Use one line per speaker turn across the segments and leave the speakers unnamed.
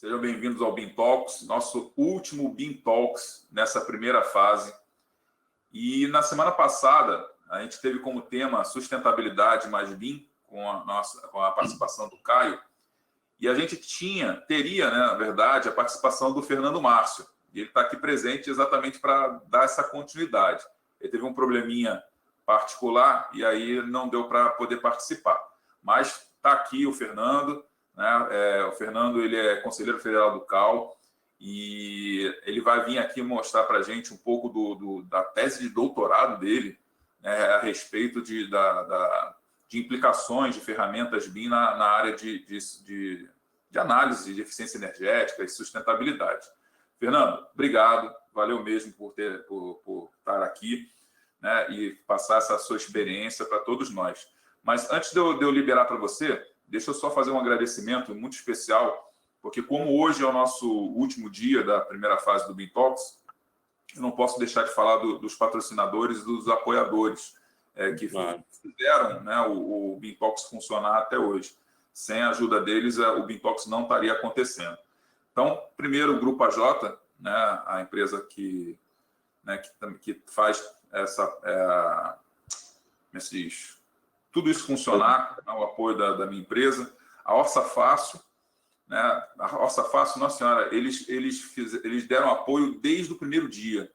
Sejam bem-vindos ao BIM Talks, nosso último BIM Talks nessa primeira fase. E na semana passada, a gente teve como tema sustentabilidade mais BIM, com a participação do Caio. E a gente teria, né, na verdade, a participação do Fernando Márcio. E ele está aqui presente exatamente para dar essa continuidade. Ele teve um probleminha particular e aí não deu para poder participar. Mas está aqui o Fernando, né? O Fernando, ele é conselheiro federal do CAL e ele vai vir aqui mostrar para a gente um pouco da tese de doutorado dele, né, a respeito de implicações de ferramentas BIM na área de análise de eficiência energética e sustentabilidade. Fernando, obrigado, valeu mesmo por estar aqui, né, e passar essa sua experiência para todos nós. Mas antes de eu liberar para você, deixa eu só fazer um agradecimento muito especial, porque como hoje é o nosso último dia da primeira fase do BIM Talks, eu não posso deixar de falar dos patrocinadores e dos apoiadores que fizeram, né, o BIM Talks funcionar até hoje. Sem a ajuda deles, o BIM Talks não estaria acontecendo. Então, primeiro, o Grupo AJ, né, a empresa que faz tudo isso funcionar, né, o apoio da minha empresa. A Orça Fácil, né, a Orça Fácil, nossa senhora, eles deram apoio desde o primeiro dia.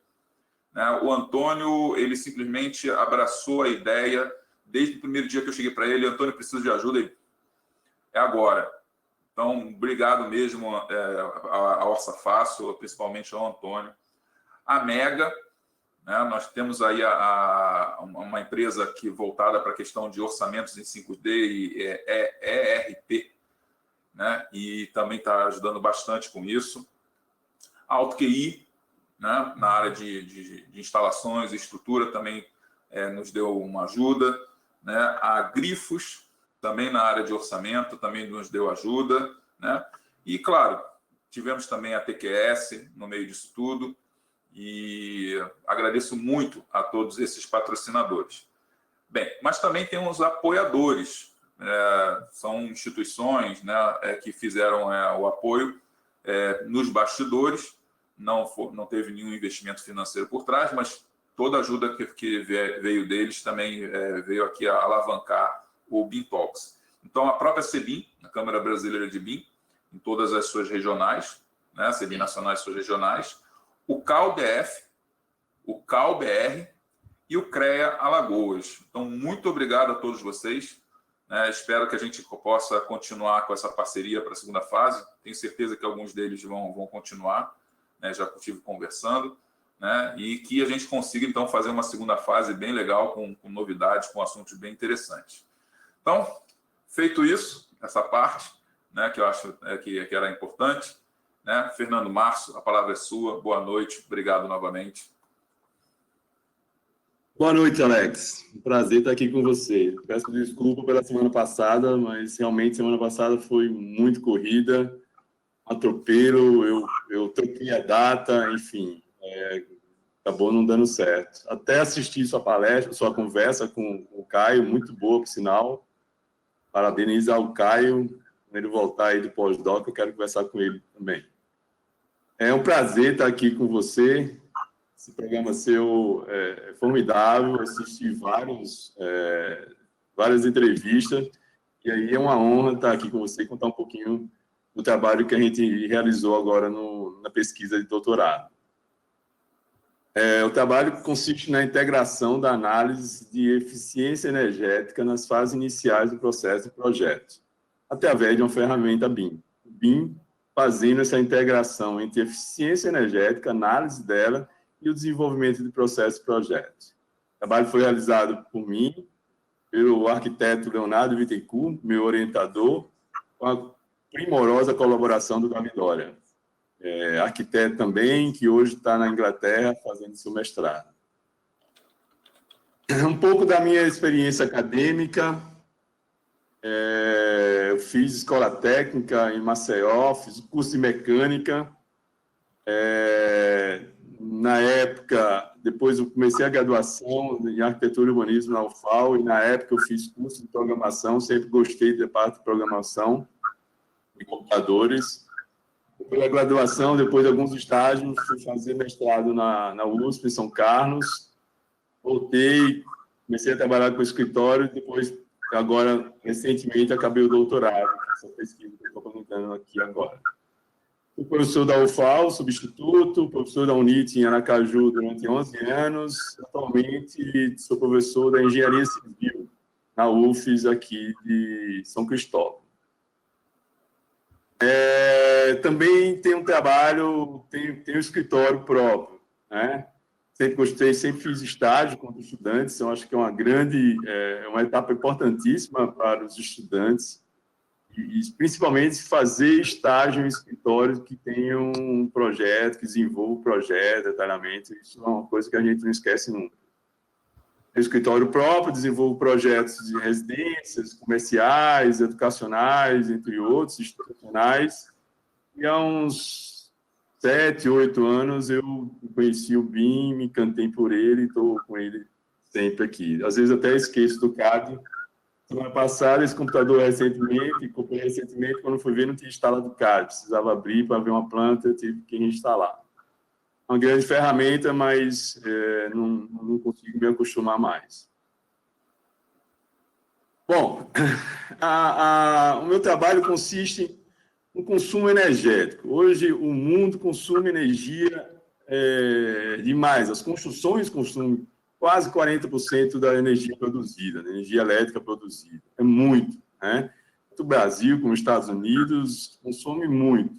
Né? O Antônio, ele simplesmente abraçou a ideia desde o primeiro dia que eu cheguei para ele. Antônio, preciso de ajuda, é agora. Então, obrigado mesmo a Orça Fácil, principalmente ao Antônio. A Mega, né, nós temos aí uma empresa que voltada para a questão de orçamentos em 5D e ERP, né, e também está ajudando bastante com isso. A AutoQI, né, na área de instalações e estrutura, também nos deu uma ajuda. Né? A Grifos, também na área de orçamento, também nos deu ajuda. Né? E, claro, tivemos também a TQS no meio disso tudo. E agradeço muito a todos esses patrocinadores. Bem, mas também temos apoiadores. São instituições, né, que fizeram o apoio nos bastidores. Não teve nenhum investimento financeiro por trás, mas toda a ajuda que veio deles também veio aqui a alavancar o BIM Talks. Então, a própria CBIM, a Câmara Brasileira de BIM, em todas as suas regionais, né, a CBIM Nacional e suas regionais, o CAL-DF, o CAL-BR e o CREA Alagoas. Então, muito obrigado a todos vocês. Espero que a gente possa continuar com essa parceria para a segunda fase. Tenho certeza que alguns deles vão continuar. Né, já estive conversando, né, e que a gente consiga, então, fazer uma segunda fase bem legal, com novidades, com assuntos bem interessantes. Então, feito isso, essa parte, né, que eu acho que era importante, né, Fernando Márcio, a palavra é sua, boa noite, obrigado novamente.
Boa noite, Alex, um prazer estar aqui com você. Peço desculpa pela semana passada, mas realmente semana passada foi muito corrida, atropelo, eu troquei a data, enfim, acabou não dando certo. Até assisti sua palestra, sua conversa com o Caio, muito boa, por sinal. Parabenizar o Caio, quando ele voltar aí do pós-doc, eu quero conversar com ele também. É um prazer estar aqui com você, esse programa seu é formidável, assisti várias entrevistas, e aí é uma honra estar aqui com você e contar um pouquinho do trabalho que a gente realizou agora na pesquisa de doutorado. O trabalho consiste na integração da análise de eficiência energética nas fases iniciais do processo de projeto, através de uma ferramenta BIM. O BIM fazendo essa integração entre eficiência energética, análise dela e o desenvolvimento do processo de projeto. O trabalho foi realizado por mim, pelo arquiteto Leonardo Bittencourt, meu orientador, com a primorosa colaboração do Gavidória, arquiteto também, que hoje está na Inglaterra fazendo seu mestrado. Um pouco da minha experiência acadêmica, eu fiz escola técnica em Maceió, fiz curso de mecânica. Na época, depois eu comecei a graduação em arquitetura e urbanismo na UFAL, e na época eu fiz curso de programação, sempre gostei da parte de programação de computadores. pela graduação, depois de alguns estágios, fui fazer mestrado na USP, em São Carlos. Voltei, comecei a trabalhar com o escritório, depois, agora, recentemente, acabei o doutorado, essa pesquisa que eu estou comentando aqui agora. Fui professor da UFAL, substituto, professor da UNIT em Aracaju durante 11 anos. Atualmente, sou professor da Engenharia Civil, na UFES, aqui de São Cristóvão. Também tenho um trabalho, tenho um escritório próprio, né? Sempre gostei, sempre fiz estágio com os estudantes, então acho que é uma etapa importantíssima para os estudantes, e principalmente fazer estágio em escritórios que tenham um projeto, que desenvolvam o projeto detalhadamente, isso é uma coisa que a gente não esquece nunca. Tenho escritório próprio, desenvolvo projetos de residências, comerciais, educacionais, entre outros, institucionais, e há uns 7, 8 anos eu conheci o BIM, me encantei por ele e estou com ele sempre aqui. Às vezes até esqueço do CAD. Semana passada, esse computador comprei recentemente, quando fui ver, não tinha instalado o CAD. Precisava abrir para ver uma planta, eu tive que instalar. Uma grande ferramenta, mas não consigo me acostumar mais. Bom, o meu trabalho consiste no consumo energético. Hoje, o mundo consome energia demais. As construções consomem quase 40% da energia produzida, da energia elétrica produzida. É muito, né? Tanto o Brasil como os Estados Unidos consome muito.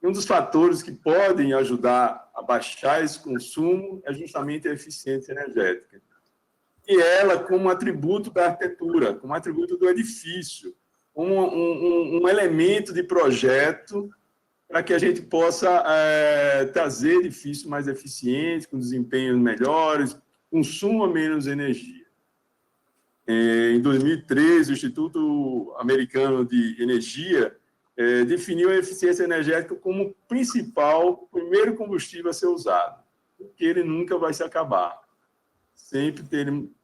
E um dos fatores que podem ajudar a baixar esse consumo é justamente a eficiência energética. E ela, como atributo da arquitetura, como atributo do edifício, um elemento de projeto para que a gente possa trazer edifícios mais eficientes, com desempenhos melhores, consuma menos energia. Em 2013, o Instituto Americano de Energia definiu a eficiência energética como o primeiro combustível a ser usado, porque ele nunca vai se acabar. Sempre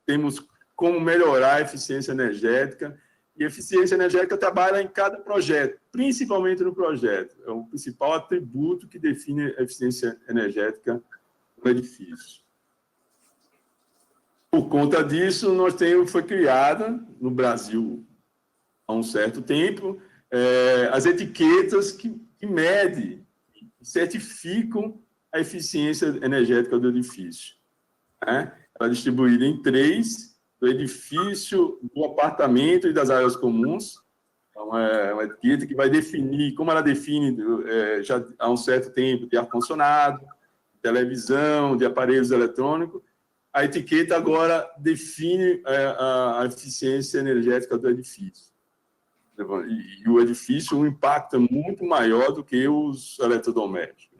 temos como melhorar a eficiência energética, e a eficiência energética trabalha em cada projeto, principalmente no projeto. É o principal atributo que define a eficiência energética do edifício. Por conta disso, foi criada no Brasil, há um certo tempo, as etiquetas que medem, que certificam a eficiência energética do edifício. Né? Ela é distribuída em 3, do edifício, do apartamento e das áreas comuns. Então, é uma etiqueta que vai definir, como ela define já há um certo tempo, de ar-condicionado, televisão, de aparelhos eletrônicos, a etiqueta agora define a eficiência energética do edifício. E o edifício, um impacto muito maior do que os eletrodomésticos.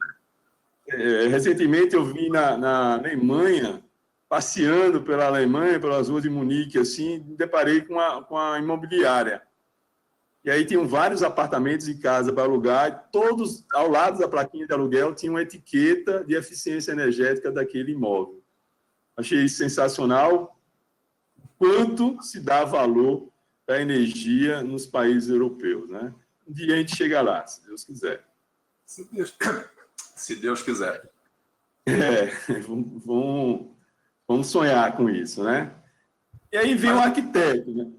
Recentemente, eu vi na Alemanha, passeando pela Alemanha, pelas ruas de Munique, assim, me deparei com a imobiliária. E aí tinham vários apartamentos e casas para alugar, e todos, ao lado da plaquinha de aluguel, tinha uma etiqueta de eficiência energética daquele imóvel. Achei isso sensacional. Quanto se dá valor da energia nos países europeus, né? Um dia a gente chega lá, se Deus quiser.
Se Deus quiser.
Vamos sonhar com isso, né? E aí vem o arquiteto, né?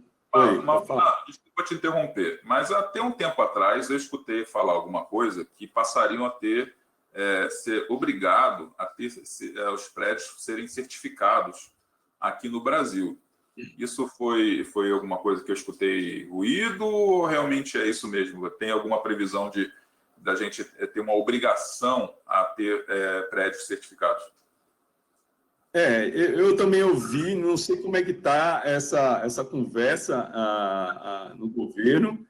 Desculpa te interromper, mas até um tempo atrás eu escutei falar alguma coisa que passariam a ser obrigado a ter os prédios serem certificados aqui no Brasil. Isso foi alguma coisa que eu escutei ruído ou realmente é isso mesmo? Tem alguma previsão da gente ter uma obrigação a ter prédios certificados?
Eu também ouvi, não sei como é que está essa conversa no governo.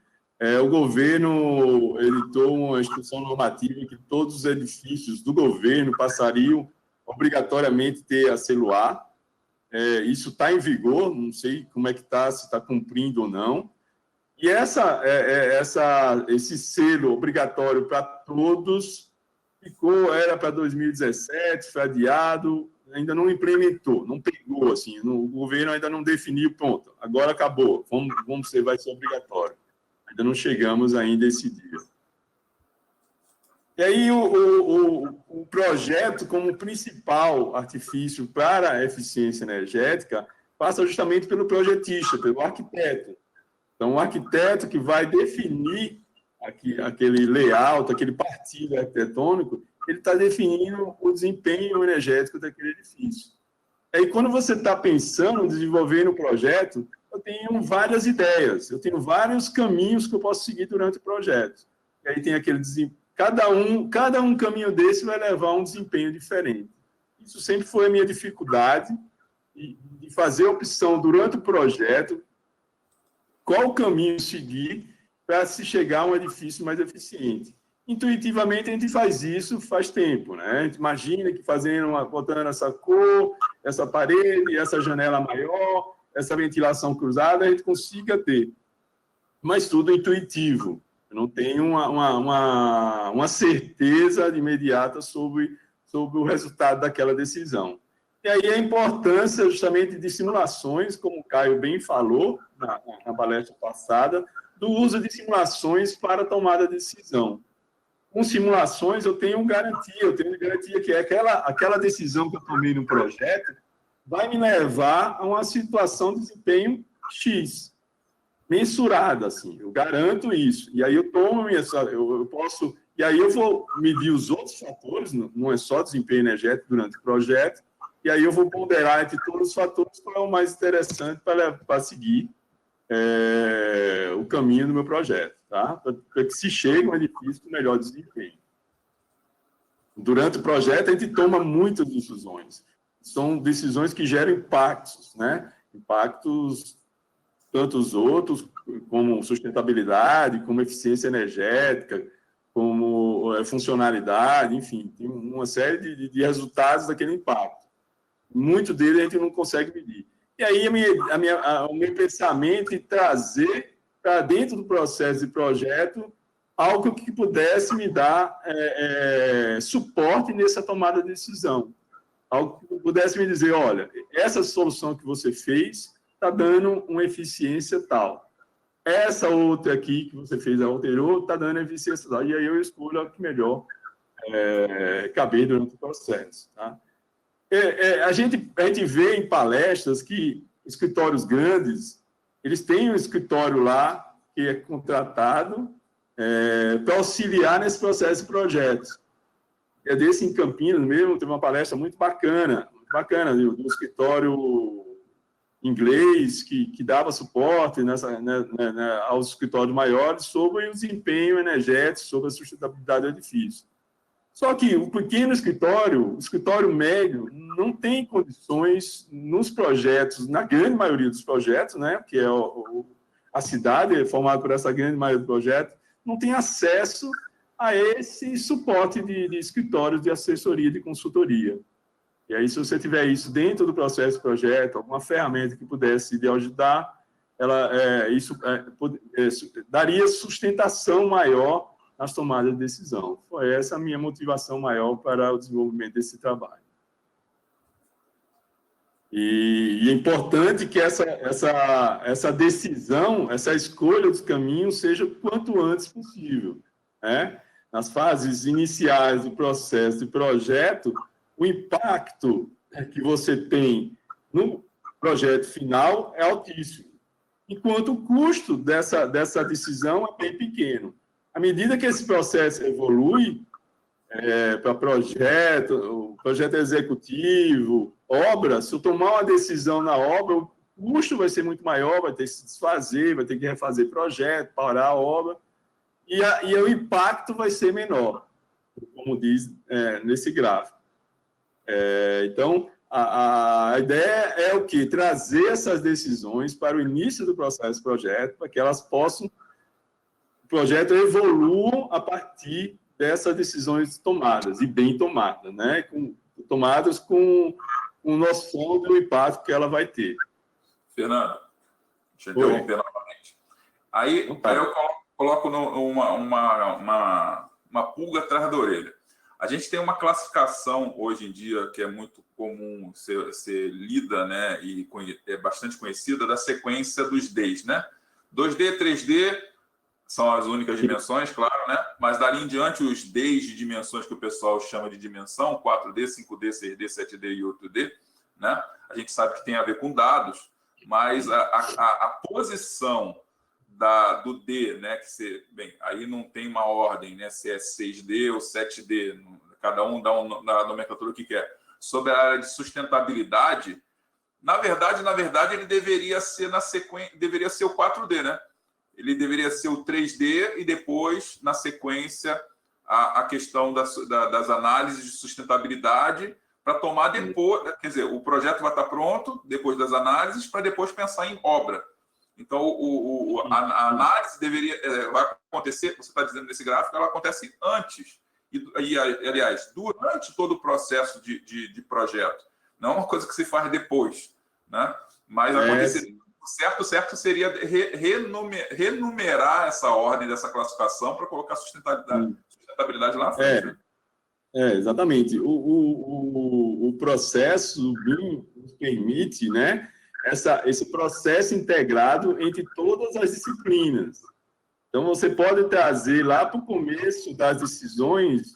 O governo editou uma instrução normativa que todos os edifícios do governo passariam obrigatoriamente a ter a celular. Isso está em vigor, não sei como é que está, se está cumprindo ou não. E esse selo obrigatório para todos era para 2017, foi adiado, ainda não implementou, não pegou, assim, o governo ainda não definiu, pronto, agora acabou, vai ser obrigatório. Ainda não chegamos ainda a esse dia. E aí o projeto, como principal artifício para a eficiência energética, passa justamente pelo projetista, pelo arquiteto. Então, o arquiteto que vai definir aquele layout, aquele partido arquitetônico, ele está definindo o desempenho energético daquele edifício. Aí, quando você está pensando, desenvolvendo o projeto, eu tenho várias ideias, eu tenho vários caminhos que eu posso seguir durante o projeto. E aí tem aquele cada um caminho desse vai levar a um desempenho diferente. Isso sempre foi a minha dificuldade de fazer a opção durante o projeto, qual caminho seguir para se chegar a um edifício mais eficiente. Intuitivamente, a gente faz isso faz tempo, né? A gente imagina que botando essa cor, essa parede, essa janela maior, essa ventilação cruzada, a gente consiga ter. Mas tudo intuitivo. Eu não tenho uma certeza imediata sobre o resultado daquela decisão. E aí a importância justamente de simulações, como o Caio bem falou na palestra passada, do uso de simulações para a tomada de decisão. Com simulações, eu tenho garantia que aquela decisão que eu tomei no projeto vai me levar a uma situação de desempenho X, mensurada, assim, eu garanto isso. E aí eu posso, e aí eu vou medir os outros fatores, não é só desempenho energético durante o projeto, e aí eu vou ponderar entre todos os fatores qual é o mais interessante para seguir o caminho do meu projeto, tá? Para que se chegue a um edifício com melhor desempenho. Durante o projeto, a gente toma muitas decisões. São decisões que geram impactos, né? Impactos tanto os outros, como sustentabilidade, como eficiência energética, como funcionalidade, enfim, tem uma série de resultados daquele impacto. Muito dele a gente não consegue medir. E aí o meu pensamento é trazer para dentro do processo de projeto algo que pudesse me dar suporte nessa tomada de decisão. Algo que pudesse me dizer, olha, essa solução que você fez está dando uma eficiência tal. Essa outra aqui que você fez, alterou, está dando eficiência tal. E aí eu escolho a que melhor caber durante o processo. Tá? A gente vê em palestras que escritórios grandes, eles têm um escritório lá que é contratado para auxiliar nesse processo de projetos. É desse em Campinas mesmo, teve uma palestra muito bacana do escritório inglês que dava suporte aos escritórios maiores sobre o desempenho energético, sobre a sustentabilidade do edifício. Só que o pequeno escritório, o escritório médio, não tem condições nos projetos, na grande maioria dos projetos, né, que é a cidade é formada por essa grande maioria dos projetos, não tem acesso a esse suporte de escritórios de assessoria e de consultoria. E aí, se você tiver isso dentro do processo do projeto, alguma ferramenta que pudesse lhe ajudar, isso daria sustentação maior nas tomadas de decisão. Foi essa a minha motivação maior para o desenvolvimento desse trabalho. E é importante que essa decisão, essa escolha dos caminhos seja o quanto antes possível, né? Nas fases iniciais do processo de projeto, o impacto que você tem no projeto final é altíssimo, enquanto o custo dessa decisão é bem pequeno. À medida que esse processo evolui para projeto executivo, obra, se eu tomar uma decisão na obra, o custo vai ser muito maior, vai ter que se desfazer, vai ter que refazer projeto, parar a obra, e o impacto vai ser menor, como diz nesse gráfico. Então, a ideia é o quê? Trazer essas decisões para o início do processo de projeto, para que elas possam, o projeto evolua a partir dessas decisões tomadas, e bem tomadas, né? Tomadas com noção do impacto que ela vai ter.
Fernando, deixa eu interromper novamente. Aí eu coloco uma pulga atrás da orelha. A gente tem uma classificação hoje em dia que é muito comum ser lida, né, e é bastante conhecida, da sequência dos Ds, né? 2D, 3D, são as únicas dimensões, claro, né? Mas dali em diante, os Ds de dimensões que o pessoal chama de dimensão, 4D, 5D, 6D, 7D e 8D, né? A gente sabe que tem a ver com dados, mas a posição do D, né? Bem, aí não tem uma ordem, né? Se é 6D ou 7D, cada um dá na nomenclatura que quer. Sobre a área de sustentabilidade, na verdade, ele deveria ser na sequência, deveria ser o 4D, né? Ele deveria ser o 3D e depois, na sequência, a questão das análises de sustentabilidade para tomar depois, quer dizer, o projeto vai estar pronto depois das análises para depois pensar em obra. Então, a análise vai acontecer, você está dizendo nesse gráfico, ela acontece antes e aliás, durante todo o processo de projeto. Não é uma coisa que se faz depois, né? Mas acontecer certo seria renumerar essa ordem dessa classificação para colocar sustentabilidade lá na frente.
Exatamente. O processo BIM nos permite, né, esse processo integrado entre todas as disciplinas. Então, você pode trazer lá para o começo das decisões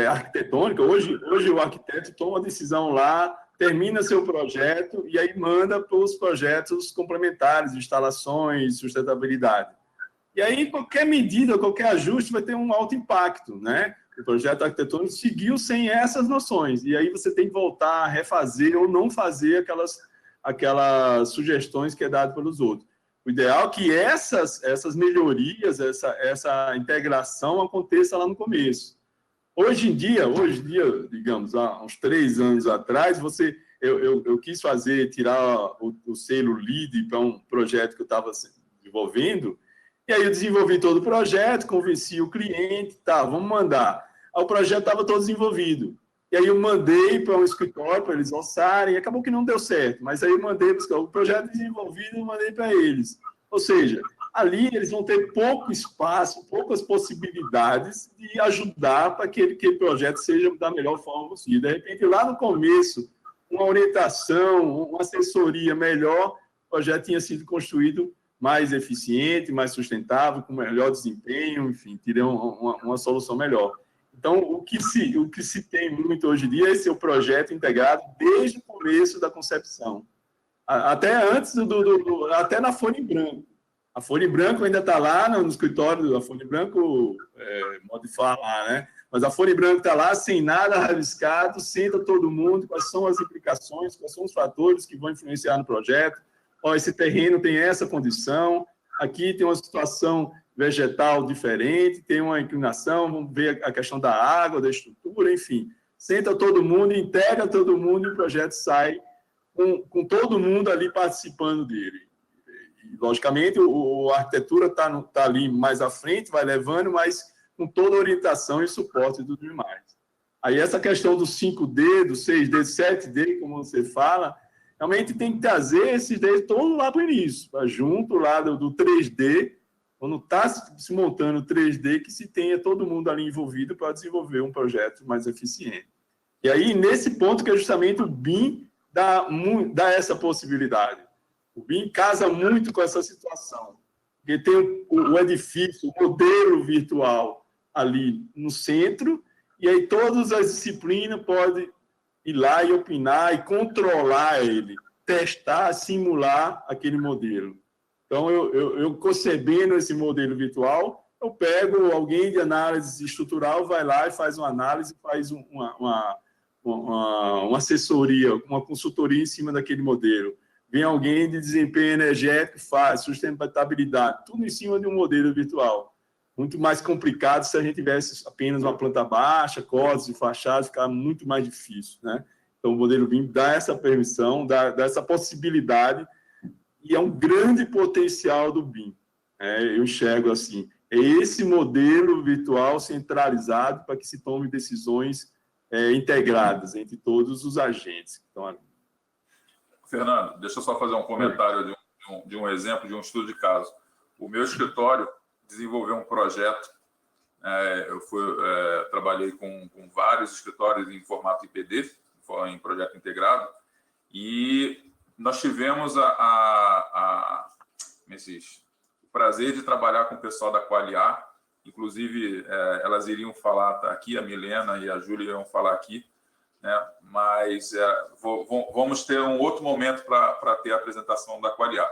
arquitetônicas. Hoje o arquiteto toma a decisão lá, termina seu projeto e aí manda para os projetos complementares, instalações, sustentabilidade. E aí, qualquer medida, qualquer ajuste vai ter um alto impacto, né? O projeto arquitetônico seguiu sem essas noções. E aí você tem que voltar a refazer ou não fazer aquelas sugestões que é dado pelos outros. O ideal é que essas melhorias, essa integração aconteça lá no começo. Hoje em dia, digamos, há uns 3 anos atrás, eu quis tirar o selo LEED para um projeto que eu estava desenvolvendo, e aí eu desenvolvi todo o projeto, convenci o cliente, vamos mandar. Aí o projeto estava todo desenvolvido. E aí eu mandei para um escritório para eles orçarem, e acabou que não deu certo, mas aí eu mandei o projeto desenvolvido e mandei para eles. Ou seja, ali eles vão ter pouco espaço, poucas possibilidades de ajudar para que aquele projeto seja da melhor forma possível. De repente, lá no começo, uma orientação, uma assessoria melhor, o projeto tinha sido construído mais eficiente, mais sustentável, com melhor desempenho, enfim, teria uma solução melhor. Então, o que se tem muito hoje em dia é esse projeto integrado desde o começo da concepção. Até antes, até na folha em branco. A folha em branco ainda está lá no escritório, a folha em branco, modo de falar, né? Mas a folha em branco está lá, sem nada rabiscado, senta todo mundo, quais são as implicações, quais são os fatores que vão influenciar no projeto. Esse terreno tem essa condição, aqui tem uma situação vegetal diferente, tem uma inclinação, vamos ver a questão da água, da estrutura, enfim. Senta todo mundo, integra todo mundo e o projeto sai com todo mundo ali participando dele. E, logicamente, a arquitetura está ali mais à frente, vai levando, mas com toda a orientação e suporte e tudo demais. Aí essa questão do 5D, do 6D, 7D, como você fala, realmente tem que trazer esses Ds todos lá para o início, junto lá do 3D, quando está se montando o 3D, que se tenha todo mundo ali envolvido para desenvolver um projeto mais eficiente. E aí, nesse ponto que é justamente o BIM dá essa possibilidade. O BIM casa muito com essa situação, porque tem o edifício, o modelo virtual ali no centro, e aí todas as disciplinas podem ir lá e opinar e controlar ele, testar, simular aquele modelo. Então, eu concebendo esse modelo virtual, eu pego alguém de análise estrutural, vai lá e faz uma análise, faz uma assessoria, uma consultoria em cima daquele modelo. Vem alguém de desempenho energético, faz sustentabilidade, tudo em cima de um modelo virtual. Muito mais complicado se a gente tivesse apenas uma planta baixa, códigos e fachadas, ficava muito mais difícil, né? Então, o modelo BIM dá essa permissão, dá essa possibilidade, e é um grande potencial do BIM. Eu enxergo assim, é esse modelo virtual centralizado para que se tome decisões integradas entre todos os agentes que estão ali.
Fernando, deixa eu só fazer um comentário de um exemplo, de um estudo de caso. O meu escritório desenvolveu um projeto, trabalhei com vários escritórios em formato IPD, em projeto integrado, e nós tivemos o prazer de trabalhar com o pessoal da Qualiar. Inclusive, elas iriam falar aqui, a Milena e a Júlia iriam falar aqui, né? Mas vamos ter um outro momento para ter a apresentação da Qualiar.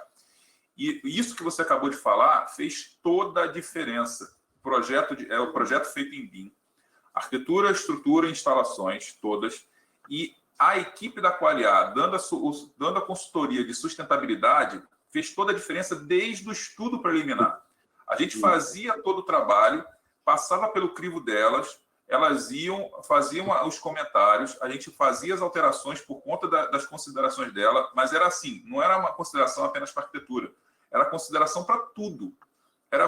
E isso que você acabou de falar fez toda a diferença. O projeto feito em BIM. Arquitetura, estrutura, instalações, todas. E a equipe da Qualiar, dando a consultoria de sustentabilidade, fez toda a diferença desde o estudo preliminar. A gente fazia todo o trabalho, passava pelo crivo delas, elas faziam os comentários, a gente fazia as alterações por conta das considerações dela, mas era assim, não era uma consideração apenas para arquitetura, era consideração para tudo.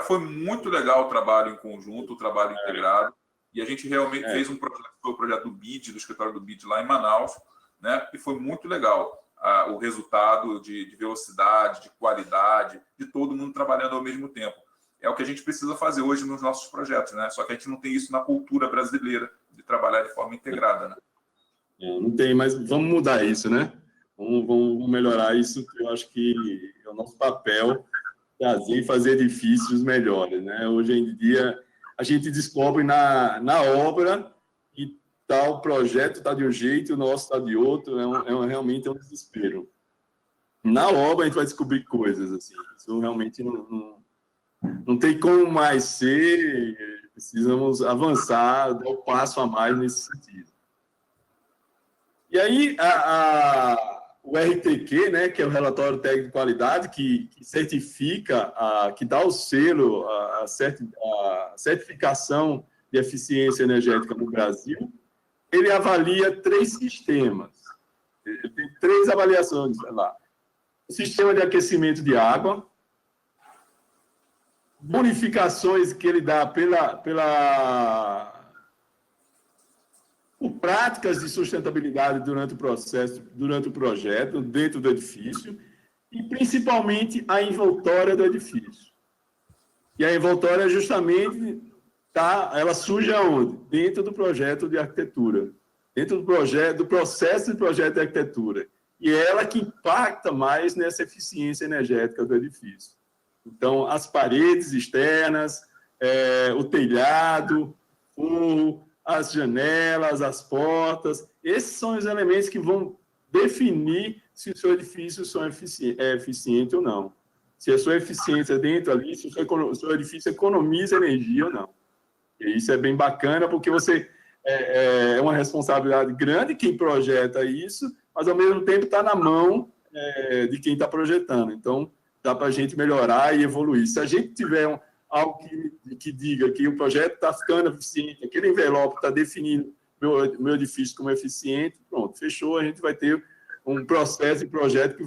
Foi muito legal o trabalho em conjunto, o trabalho integrado, e a gente realmente fez um projeto do BID, do escritório do BID lá em Manaus, né? E foi muito legal o resultado de velocidade, de qualidade, de todo mundo trabalhando ao mesmo tempo. É o que a gente precisa fazer hoje nos nossos projetos, né? Só que a gente não tem isso na cultura brasileira, de trabalhar de forma integrada, né?
Não tem, mas vamos mudar isso, né? Vamos melhorar isso, eu acho que é o nosso papel, trazer e fazer edifícios melhores, né? Hoje em dia, a gente descobre na obra e tal projeto está de um jeito, o nosso está de outro, realmente é um desespero. Na obra, a gente vai descobrir coisas, assim, isso realmente não tem como mais ser, precisamos avançar, dar um passo a mais nesse sentido. E aí, o RTQ, né, que é o Relatório Técnico de Qualidade, que certifica, que dá o selo, a certificação de eficiência energética no Brasil, ele avalia 3 sistemas. Ele tem 3 avaliações lá. O sistema de aquecimento de água, bonificações que ele dá por práticas de sustentabilidade durante o processo, durante o projeto, dentro do edifício, e principalmente a envoltória do edifício. E a envoltória justamente ela surge aonde? Dentro do projeto de arquitetura, dentro do processo de projeto de arquitetura. E é ela que impacta mais nessa eficiência energética do edifício. Então, as paredes externas, o telhado, as janelas, as portas, esses são os elementos que vão definir se o seu edifício é eficiente ou não. Se a sua eficiência dentro ali, se o seu edifício economiza energia ou não. E isso é bem bacana, porque é uma responsabilidade grande quem projeta isso, mas, ao mesmo tempo, está na mão de quem está projetando. Então, dá para a gente melhorar e evoluir. Se a gente tiver algo que diga que o projeto está ficando eficiente, aquele envelope está definindo meu edifício como eficiente, pronto, fechou, a gente vai ter um processo de projeto que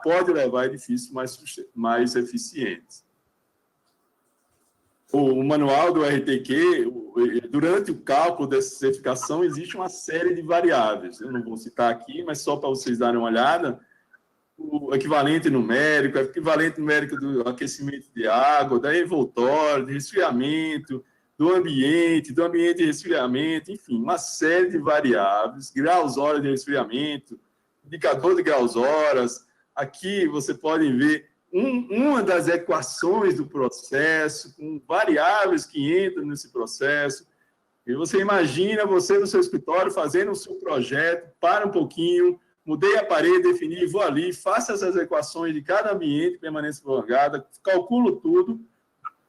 pode levar edifícios mais eficientes. O manual do RTQ, durante o cálculo dessa certificação, existe uma série de variáveis. Eu não vou citar aqui, mas só para vocês darem uma olhada, o equivalente numérico do aquecimento de água, da envoltória, de resfriamento, do ambiente de resfriamento, enfim, uma série de variáveis, graus-hora de resfriamento, indicador de graus-horas. Aqui você pode ver uma das equações do processo, com variáveis que entram nesse processo. E você imagina você no seu escritório fazendo o seu projeto, para um pouquinho, mudei a parede, defini, vou ali, faço essas equações de cada ambiente, permanência prolongada, calculo tudo.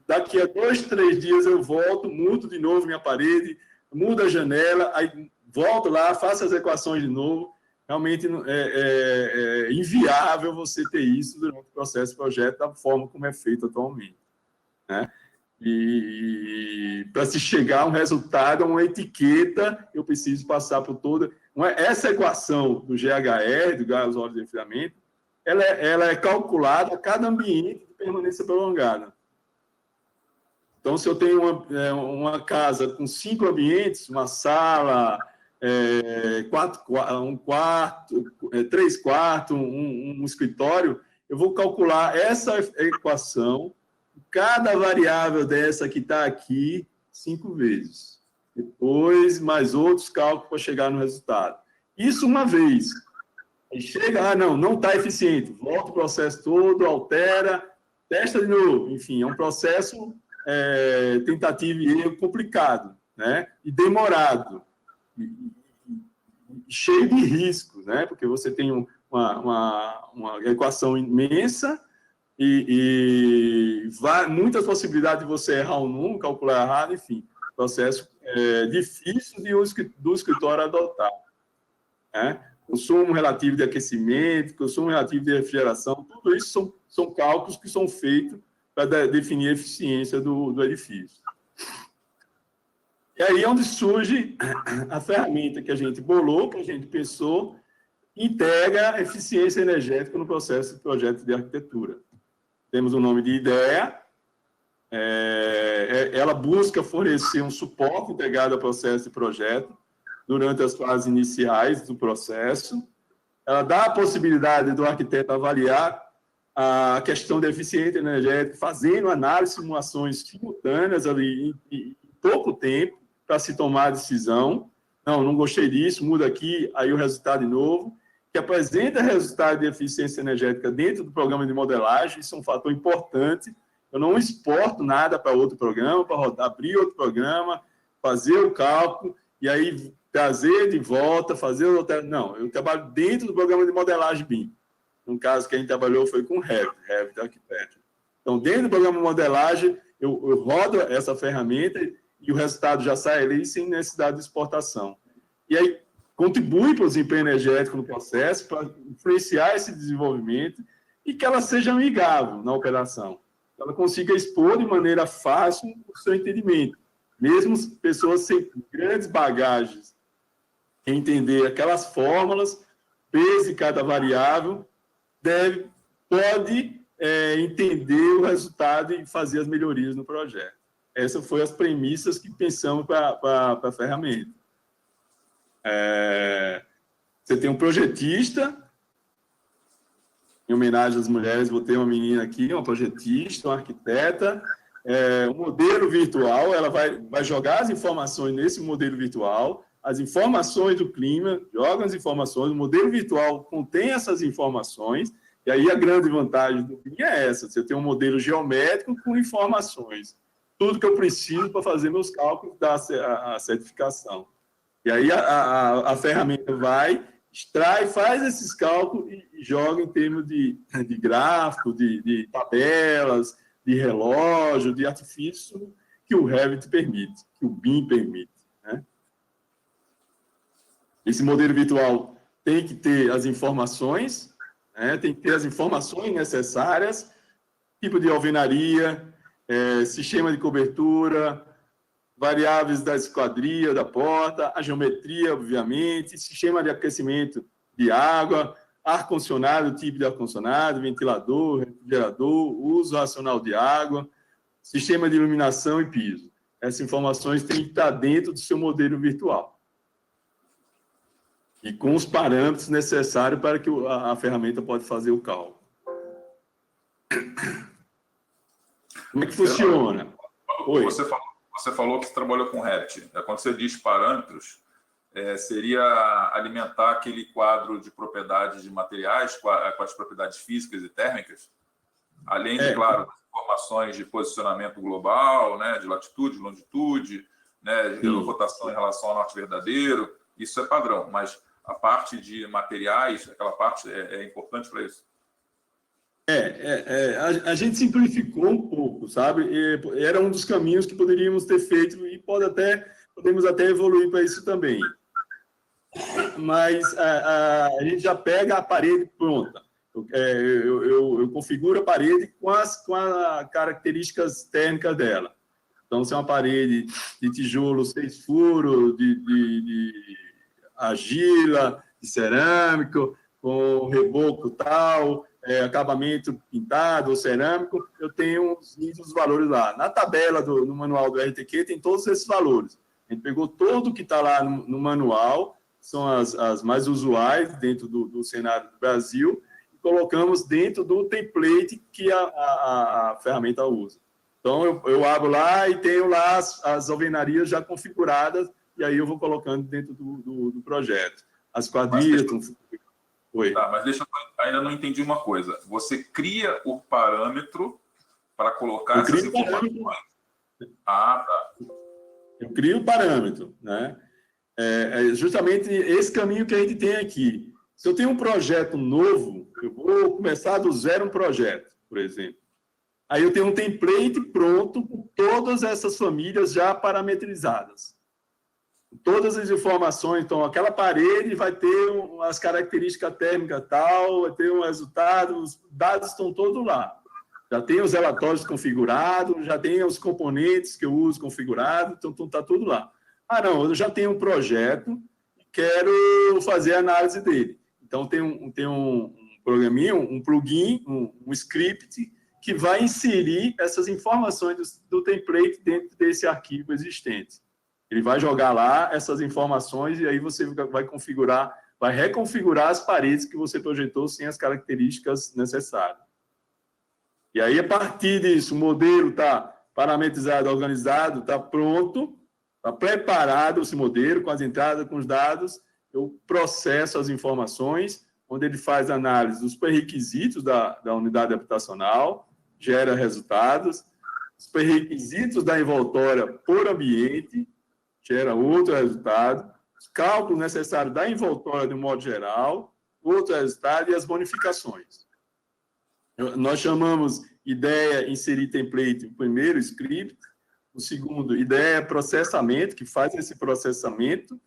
Daqui a 2, 3 dias eu volto, mudo de novo minha parede, mudo a janela, aí volto lá, faço as equações de novo. Realmente é inviável você ter isso durante o processo de projeto da forma como é feito atualmente, né? E para se chegar a um resultado, a uma etiqueta, eu preciso passar por toda... Essa equação do GHR, do gás óleo de resfriamento, ela é calculada a cada ambiente de permanência prolongada. Então, se eu tenho uma casa com 5 ambientes, uma sala, 3 quartos, um escritório, eu vou calcular essa equação, cada variável dessa que está aqui, 5 vezes. Depois, mais outros cálculos para chegar no resultado. Isso uma vez. Aí chega, não está eficiente. Volta o processo todo, altera, testa de novo. Enfim, é um processo tentativa e erro complicado, né? E demorado, cheio de riscos, né? Porque você tem uma equação imensa e muitas possibilidades de você errar um número, calcular errado, enfim, processo difícil do escritório adotar, né? Consumo relativo de aquecimento, consumo relativo de refrigeração, tudo isso são cálculos que são feitos para definir a eficiência do edifício. E aí é onde surge a ferramenta que a gente bolou, que a gente pensou, integra a eficiência energética no processo de projeto de arquitetura. Temos o nome de IDEA, ela busca fornecer um suporte integrado ao processo de projeto durante as fases iniciais do processo. Ela dá a possibilidade do arquiteto avaliar a questão da eficiência energética, fazendo análise e simulações simultâneas ali em pouco tempo para se tomar a decisão. Não gostei disso, muda aqui, aí o resultado de novo, que apresenta resultado de eficiência energética dentro do programa de modelagem. Isso é um fator importante. Eu não exporto nada para outro programa, para abrir outro programa, fazer o cálculo, e aí trazer de volta, fazer o... Não, eu trabalho dentro do programa de modelagem BIM. No caso que a gente trabalhou foi com Revit Architecture. Então, dentro do programa de modelagem, eu rodo essa ferramenta e o resultado já sai ali sem necessidade de exportação. E aí, contribui para o desempenho energético no processo, para influenciar esse desenvolvimento e que ela seja amigável na operação. Que ela consiga expor de maneira fácil o seu entendimento. Mesmo pessoas sem grandes bagagens em entender aquelas fórmulas, peso de cada variável, pode entender o resultado e fazer as melhorias no projeto. Essas foram as premissas que pensamos para a ferramenta. Você tem um projetista, em homenagem às mulheres, vou ter uma menina aqui, uma projetista, uma arquiteta, um modelo virtual, ela vai jogar as informações nesse modelo virtual, as informações do clima, joga as informações, o modelo virtual contém essas informações, e aí a grande vantagem do BIM é essa, você tem um modelo geométrico com informações, tudo que eu preciso para fazer meus cálculos da certificação. E aí a ferramenta extrai, faz esses cálculos e joga em termos de gráfico, de tabelas, de relógio, de artifício que o Revit permite, que o BIM permite, né? Esse modelo virtual tem que ter as informações, né? Tem que ter as informações necessárias, tipo de alvenaria, sistema de cobertura, variáveis da esquadria, da porta, a geometria, obviamente, sistema de aquecimento de água, ar-condicionado, tipo de ar-condicionado, ventilador, refrigerador, uso racional de água, sistema de iluminação e piso. Essas informações têm que estar dentro do seu modelo virtual. E com os parâmetros necessários para que a ferramenta pode fazer o cálculo. Como é que funciona? Oi.
Você falou que trabalhou com Revit. Quando você diz parâmetros, seria alimentar aquele quadro de propriedades de materiais com as propriedades físicas e térmicas, além de, claro, informações de posicionamento global, né, de latitude, longitude, né, de rotação em relação ao norte verdadeiro. Isso é padrão, mas a parte de materiais, aquela parte é importante para isso?
A gente simplificou um pouco, sabe? Era um dos caminhos que poderíamos ter feito e podemos até evoluir para isso também. Mas a gente já pega a parede pronta. Eu configuro a parede com as características térmicas dela. Então, se é uma parede de tijolo 6 furos, de argila, de cerâmico, com reboco tal, acabamento pintado ou cerâmico, eu tenho os valores lá. Na tabela no manual do RTQ tem todos esses valores. A gente pegou tudo que está lá no manual, são as mais usuais dentro do cenário do Brasil, e colocamos dentro do template que a ferramenta usa. Então, eu abro lá e tenho lá as alvenarias já configuradas, e aí eu vou colocando dentro do projeto. As quadrilhas...
Oi. Tá, mas ainda não entendi uma coisa. Você cria o parâmetro para colocar essas informações? Ah, tá.
Eu crio o parâmetro, né? É justamente esse caminho que a gente tem aqui. Se eu tenho um projeto novo, eu vou começar do zero um projeto, por exemplo. Aí eu tenho um template pronto com todas essas famílias já parametrizadas. Todas as informações, então, aquela parede vai ter as características térmicas tal, vai ter um resultado, os dados estão todos lá. Já tem os relatórios configurados, já tem os componentes que eu uso configurados, então está tudo lá. Ah, não, eu já tenho um projeto e quero fazer a análise dele. Então, tem um programinha, um plugin, um script, que vai inserir essas informações do template dentro desse arquivo existente. Ele vai jogar lá essas informações e aí você vai configurar, vai reconfigurar as paredes que você projetou sem as características necessárias. E aí, a partir disso, o modelo está parametrizado, organizado, está pronto, está preparado esse modelo, com as entradas, com os dados, eu processo as informações, onde ele faz análise dos pré-requisitos da unidade habitacional, gera resultados, os pré-requisitos da envoltória por ambiente, gera outro resultado, os cálculos necessários da envoltória de um modo geral, outro resultado, e as bonificações. Nós chamamos ideia, inserir template, o primeiro, script, o segundo, ideia, processamento, que faz esse processamento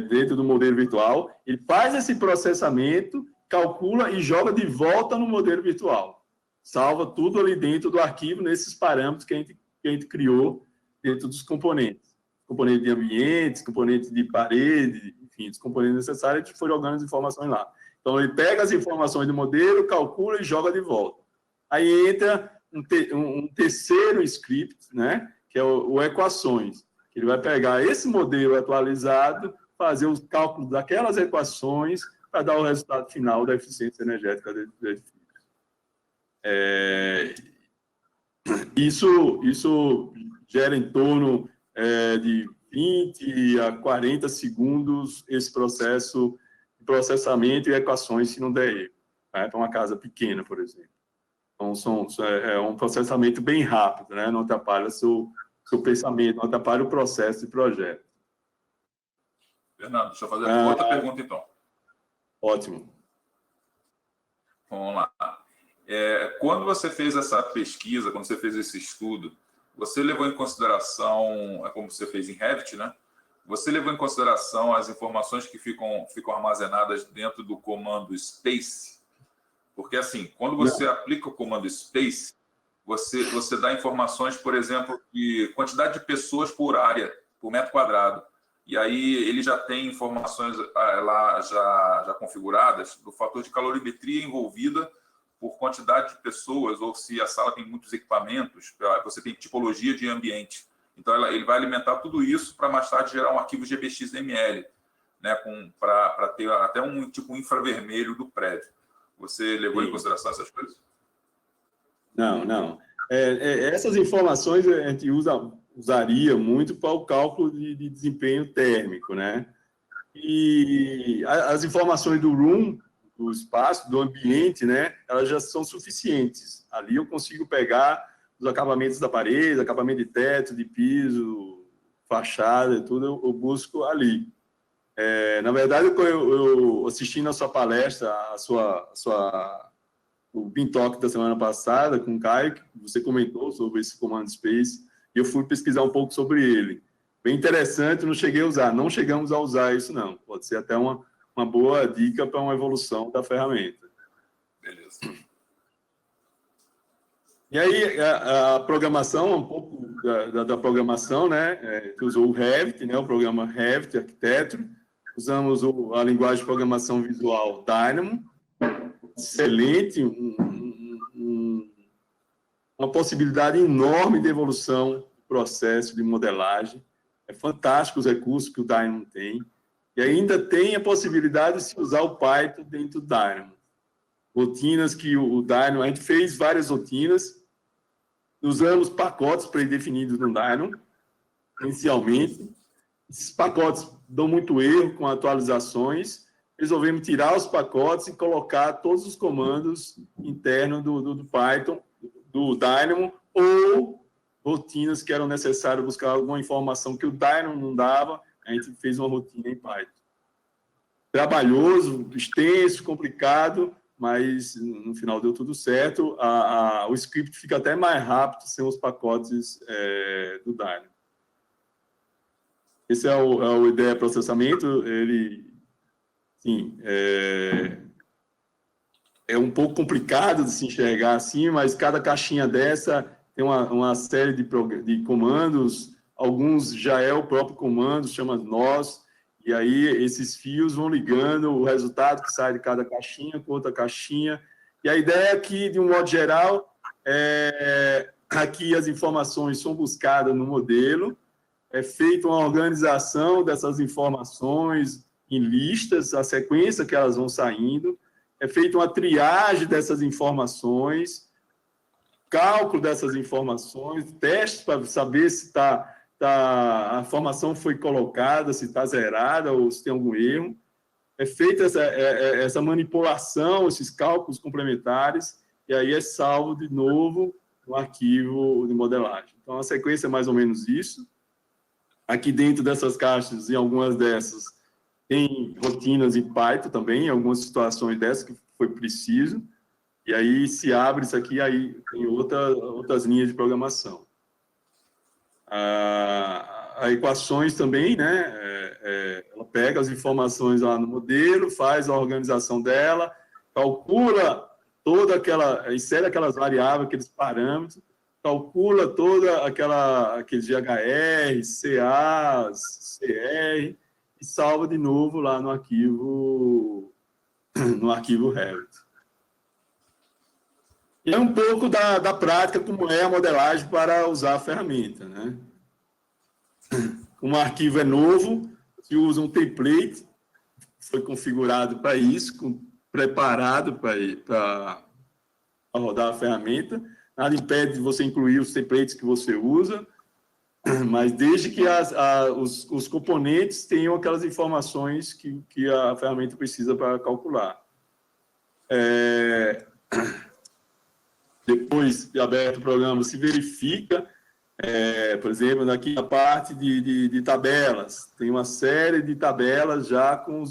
dentro do modelo virtual, ele faz esse processamento, calcula e joga de volta no modelo virtual. Salva tudo ali dentro do arquivo, nesses parâmetros que a gente criou dentro dos componentes. Componente de ambientes, componente de parede, enfim, os componentes necessários, a gente foi jogando as informações lá. Então, ele pega as informações do modelo, calcula e joga de volta. Aí entra um terceiro script, né, que é o equações. Ele vai pegar esse modelo atualizado, fazer os cálculos daquelas equações para dar o resultado final da eficiência energética do edifício. Isso gera em torno de 20 a 40 segundos esse processo de processamento e equações, se não der erro, né? Para uma casa pequena, por exemplo. Então, é um processamento bem rápido, né? Não atrapalha seu pensamento, não atrapalha o processo de projeto.
Fernando, deixa eu fazer outra pergunta, então.
Ótimo.
Vamos lá. Quando você fez essa pesquisa, quando você fez esse estudo, você levou em consideração, como você fez em Revit, né? Você levou em consideração as informações que ficam armazenadas dentro do comando Space? Porque, assim, quando você aplica o comando Space, você dá informações, por exemplo, de quantidade de pessoas por área, por metro quadrado. E aí ele já tem informações lá já configuradas do fator de calorimetria envolvida por quantidade de pessoas, ou se a sala tem muitos equipamentos, você tem tipologia de ambiente. Então, ele vai alimentar tudo isso para mais tarde gerar um arquivo GBXML, né, para ter até um tipo infravermelho do prédio. Você levou em consideração essas coisas?
Não. Essas informações a gente usaria muito para o cálculo de desempenho térmico, né? E as informações do room, do espaço, do ambiente, né? Elas já são suficientes. Ali eu consigo pegar os acabamentos da parede, acabamento de teto, de piso, fachada, tudo eu busco ali. Na verdade, eu assisti na sua palestra, o BIM Talk da semana passada com o Caio, que você comentou sobre esse comando Space, e eu fui pesquisar um pouco sobre ele. Bem interessante, não cheguei a usar, não chegamos a usar isso, não. Pode ser até uma boa dica para uma evolução da ferramenta.
Beleza. E
aí, a programação, um pouco da programação, né? Usou o Revit, né? O programa Revit Arquiteture. Usamos a linguagem de programação visual Dynamo. Excelente, uma possibilidade enorme de evolução do processo de modelagem. É fantástico os recursos que o Dynamo tem. E ainda tem a possibilidade de se usar o Python dentro do Dynamo. Rotinas que o Dynamo... A gente fez várias rotinas, usamos pacotes pré-definidos no Dynamo, inicialmente. Esses pacotes dão muito erro com atualizações. Resolvemos tirar os pacotes e colocar todos os comandos internos do Python do Dynamo, ou rotinas que eram necessárias buscar alguma informação que o Dynamo não dava, a gente fez uma rotina em Python. Trabalhoso, extenso, complicado, mas no final deu tudo certo. O script fica até mais rápido sem os pacotes do Dynamo. Esse é o IDEA processamento. Ele, sim, é um pouco complicado de se enxergar assim, mas cada caixinha dessa tem uma série de comandos. Alguns já é o próprio comando, chama nós, e aí esses fios vão ligando o resultado que sai de cada caixinha com outra caixinha. E a ideia aqui, de um modo geral, aqui as informações são buscadas no modelo, é feita uma organização dessas informações em listas, a sequência que elas vão saindo, é feita uma triagem dessas informações, cálculo dessas informações, testes para saber se a informação foi colocada, se está zerada ou se tem algum erro. É feita essa manipulação, esses cálculos complementares, e aí é salvo de novo no arquivo de modelagem. Então, a sequência é mais ou menos isso. Aqui dentro dessas caixas, em algumas dessas, tem rotinas em Python também, em algumas situações dessas que foi preciso. E aí, se abre isso aqui, aí tem outras linhas de programação. A equações também, né? Ela pega as informações lá no modelo, faz a organização dela, calcula insere aquelas variáveis, aqueles parâmetros, calcula toda aqueles GHR, CA, CR, e salva de novo lá no arquivo Revit. E é um pouco da prática, como é a modelagem para usar a ferramenta, né? Um arquivo é novo, se usa um template, foi configurado para isso, preparado para rodar a ferramenta. Nada impede de você incluir os templates que você usa, mas desde que os componentes tenham aquelas informações que a ferramenta precisa para calcular. Depois de aberto o programa, se verifica, por exemplo, aqui na parte de tabelas, tem uma série de tabelas já com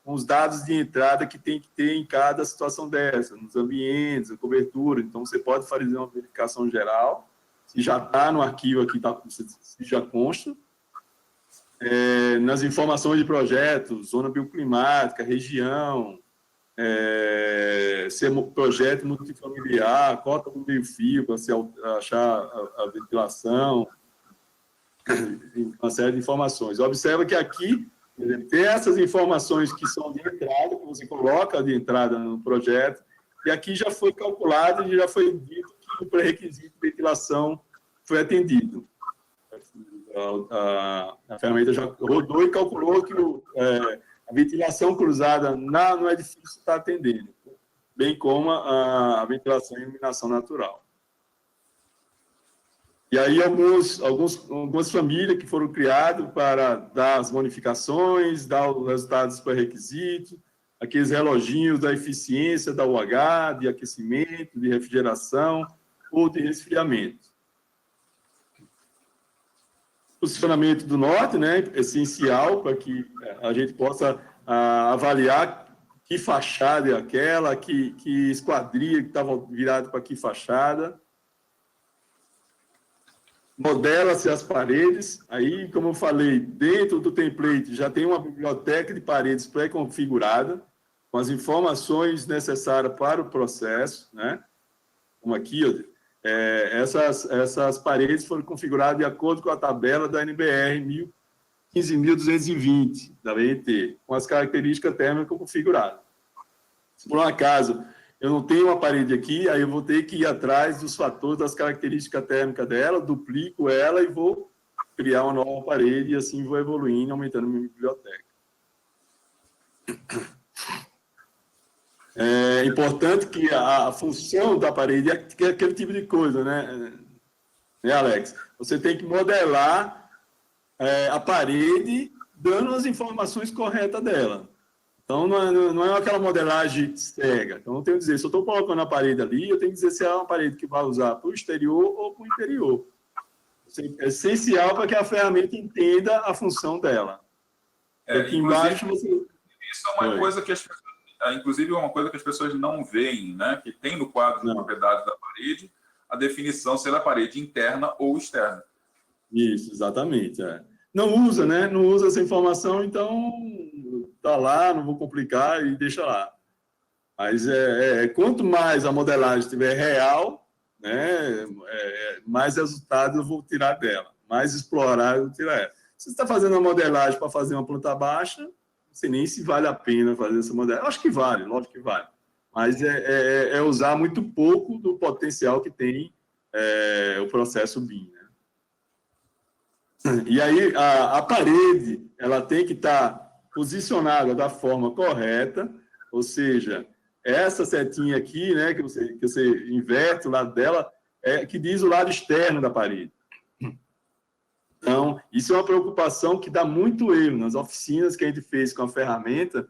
os dados de entrada que tem que ter em cada situação dessa, nos ambientes, a cobertura. Então, você pode fazer uma verificação geral, se já está no arquivo aqui, se já consta. Nas informações de projeto, zona bioclimática, região, se é projeto multifamiliar, cota do meio-fio, para se achar a ventilação, uma série de informações. Observa que aqui tem essas informações que são de entrada, que você coloca de entrada no projeto, e aqui já foi calculado e já foi dito que o pré-requisito de ventilação foi atendido. A ferramenta já rodou e calculou que a ventilação cruzada no edifício está atendendo, bem como a ventilação e iluminação natural. E aí, algumas famílias que foram criadas para dar as bonificações, dar os resultados para requisito, aqueles reloginhos da eficiência da UH, de aquecimento, de refrigeração ou de resfriamento. Posicionamento do norte, né, essencial para que a gente possa avaliar que fachada é aquela, que esquadria que estava virado para que fachada. Modela-se as paredes, aí, como eu falei, dentro do template já tem uma biblioteca de paredes pré-configurada, com as informações necessárias para o processo, né? Como aqui, essas paredes foram configuradas de acordo com a tabela da NBR 15.220, da BNT, com as características térmicas configuradas. Se por um acaso eu não tenho uma parede aqui, aí eu vou ter que ir atrás dos fatores, das características térmicas dela, duplico ela e vou criar uma nova parede, e assim vou evoluindo, aumentando a minha biblioteca. É importante que a função da parede é aquele tipo de coisa, né, Alex? Você tem que modelar a parede dando as informações corretas dela. Então, não é aquela modelagem cega. Então, eu tenho que dizer, se eu estou colocando a parede ali, eu tenho que dizer se é uma parede que vai usar para o exterior ou para o interior. É essencial para que a ferramenta entenda a função dela. Aqui embaixo você...
Isso é uma coisa que as pessoas, inclusive, é uma coisa que as pessoas não veem, né? Que tem no quadro de propriedades da parede a definição se ela é parede interna ou externa.
Isso, exatamente. Não usa, né? Não usa essa informação, então tá lá, não vou complicar e deixa lá. Mas quanto mais a modelagem estiver real, né, mais resultados eu vou tirar dela, mais explorar eu vou tirar ela. Se você está fazendo uma modelagem para fazer uma planta baixa, não sei nem se vale a pena fazer essa modelagem. Eu acho que vale, lógico que vale. Mas é usar muito pouco do potencial que tem o processo BIM. Né? E aí, a parede, ela tem que estar posicionada da forma correta, ou seja, essa setinha aqui, né, que você inverte o lado dela, que diz o lado externo da parede. Então, isso é uma preocupação que dá muito erro nas oficinas que a gente fez com a ferramenta.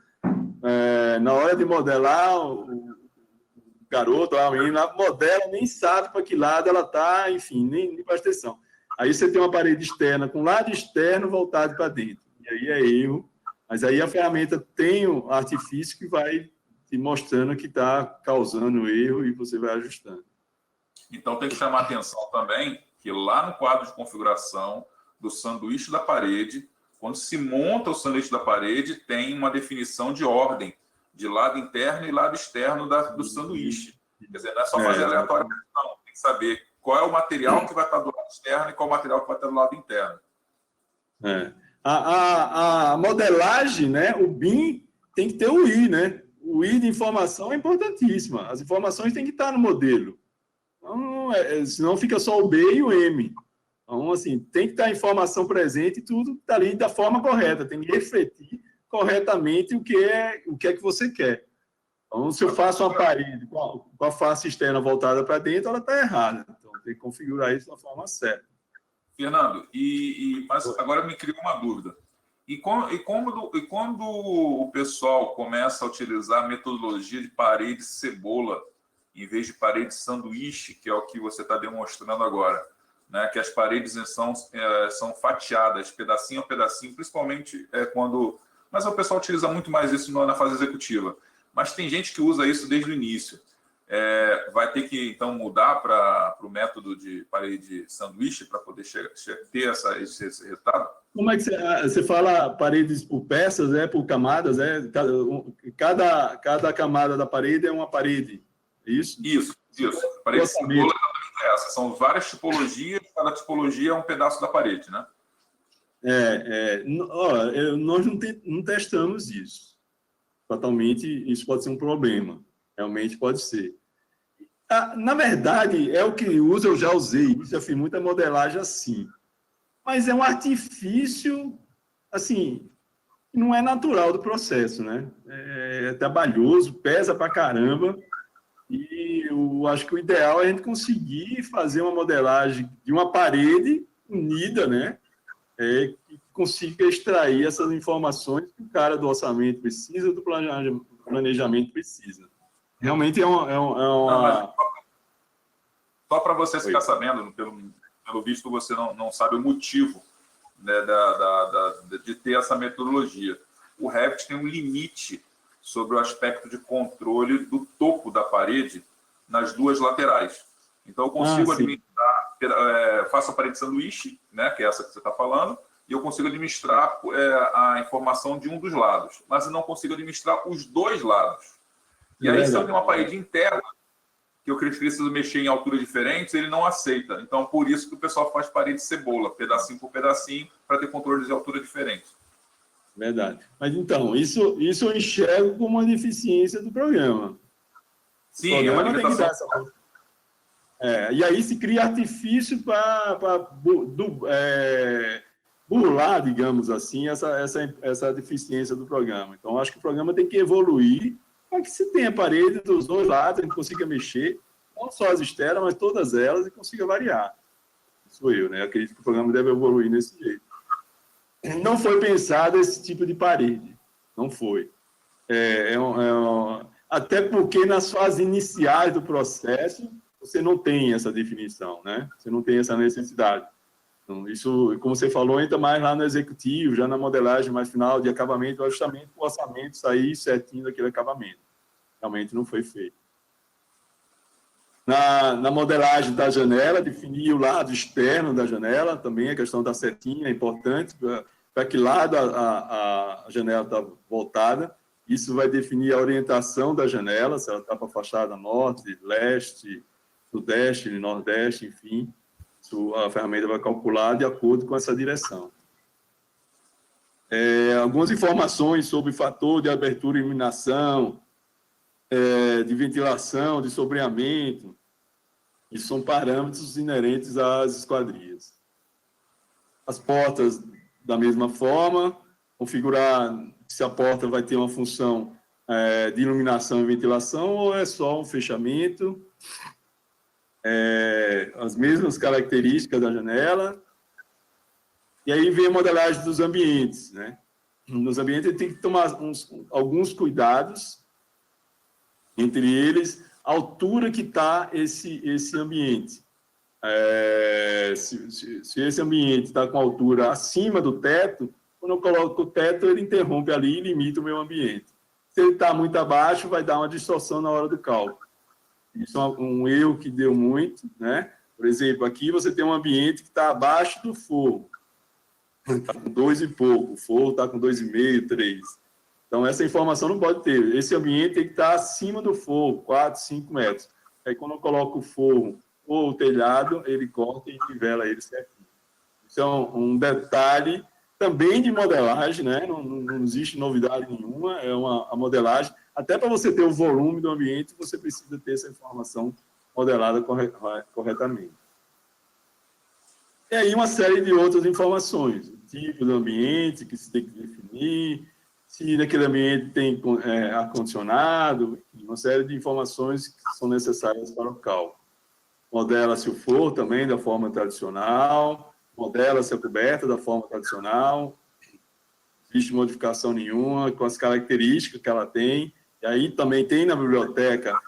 Na hora de modelar, o garoto, a menina, modela, nem sabe para que lado ela está, enfim, nem presta atenção. Aí você tem uma parede externa com o lado externo voltado para dentro. E aí é erro. Mas aí a ferramenta tem um artifício que vai te mostrando que está causando erro e você vai ajustando.
Então tem que chamar atenção também que lá no quadro de configuração do sanduíche da parede, quando se monta o sanduíche da parede, tem uma definição de ordem de lado interno e lado externo do sanduíche. Quer dizer, não é só fazer aleatório, não. Tem que saber qual é o material que vai estar do lado externo e qual é o material que vai estar do lado interno.
A modelagem, né, o BIM, tem que ter o I, né? O I de informação é importantíssima. As informações têm que estar no modelo. Então, senão fica só o B e o M. Então, assim, tem que estar a informação presente e tudo está ali da forma correta. Tem que refletir corretamente o que é que você quer. Então, se eu faço uma parede com a face externa voltada para dentro, ela está errada. Então, tem que configurar isso da forma certa.
Fernando, mas agora me criou uma dúvida. E quando o pessoal começa a utilizar a metodologia de parede cebola, em vez de parede sanduíche, que é o que você está demonstrando agora, né? Que as paredes são fatiadas, pedacinho a pedacinho, principalmente quando... Mas o pessoal utiliza muito mais isso na fase executiva. Mas tem gente que usa isso desde o início. Vai ter que, então, mudar para o método de parede sanduíche para poder ter esse resultado?
Como é que você fala paredes por peças, por camadas? Cada camada da parede é uma parede, é isso?
Isso. Parede cebola é essa. São várias tipologias, cada tipologia é um pedaço da parede, né?
Nós não testamos isso. Fatalmente, isso pode ser um problema. Realmente pode ser. Na verdade, é o que usa, eu já usei isso, já fiz muita modelagem assim. Mas é um artifício, assim, não é natural do processo, né? É trabalhoso, pesa pra caramba. E eu acho que o ideal é a gente conseguir fazer uma modelagem de uma parede unida, né? Que consiga extrair essas informações que o cara do orçamento precisa, do planejamento precisa. Realmente é uma...
Só para você ficar sabendo, pelo visto você não sabe o motivo, né, de ter essa metodologia. O Revit tem um limite sobre o aspecto de controle do topo da parede nas duas laterais. Então, eu consigo administrar, faço a parede sanduíche, né, que é essa que você está falando, e eu consigo administrar a informação de um dos lados, mas eu não consigo administrar os dois lados. E aí, se eu tenho uma parede interna, que eu preciso mexer em alturas diferentes, ele não aceita. Então, por isso que o pessoal faz parede cebola, pedacinho por pedacinho, para ter controles de altura diferentes.
Verdade. Mas, então, isso eu enxergo como uma deficiência do programa.
Sim, é uma limitação.
E aí se cria artifício para burlar, digamos assim, essa deficiência do programa. Então, acho que o programa tem que evoluir para que se tenha parede dos dois lados, a gente consiga mexer, não só as externas, mas todas elas, e consiga variar. Sou eu, né? Acredito que o programa deve evoluir desse jeito. Não foi pensado esse tipo de parede. Não foi. Até porque nas fases iniciais do processo você não tem essa definição, né? Você não tem essa necessidade. Então, isso, como você falou, entra mais lá no executivo, já na modelagem mais final de acabamento, justamente o orçamento sair certinho daquele acabamento. Realmente não foi feito. Na modelagem da janela, definir o lado externo da janela, também a questão da setinha é importante, para que lado a janela está voltada. Isso vai definir a orientação da janela, se ela está para a fachada norte, leste, sudeste, nordeste, enfim. A ferramenta vai calcular de acordo com essa direção. Algumas informações sobre fator de abertura e iluminação, de ventilação, de sombreamento. Isso são parâmetros inerentes às esquadrias. As portas, da mesma forma, configurar se a porta vai ter uma função de iluminação e ventilação ou é só um fechamento. As mesmas características da janela. E aí vem a modelagem dos ambientes, né? Nos ambientes, tem que tomar alguns cuidados, entre eles, a altura que está esse ambiente. Se esse ambiente está com altura acima do teto, quando eu coloco o teto, ele interrompe ali e limita o meu ambiente. Se ele está muito abaixo, vai dar uma distorção na hora do cálculo. Isso é um erro que deu muito, né? Por exemplo, aqui você tem um ambiente que está abaixo do forro. Está com 2 e pouco, o forro está com 2,5, 3. Então, essa informação não pode ter. Esse ambiente tem que estar acima do forro, 4, 5 metros. Aí, quando eu coloco o forro ou o telhado, ele corta e nivela ele certinho. Isso é um detalhe também de modelagem, né? Não existe novidade nenhuma, a modelagem. Até para você ter o volume do ambiente, você precisa ter essa informação modelada corretamente. E aí uma série de outras informações, o tipo do ambiente que se tem que definir, se naquele ambiente tem ar-condicionado, uma série de informações que são necessárias para o cálculo. Modela-se o forro também da forma tradicional, modela-se a coberta da forma tradicional, não existe modificação nenhuma, com as características que ela tem. E aí também tem na biblioteca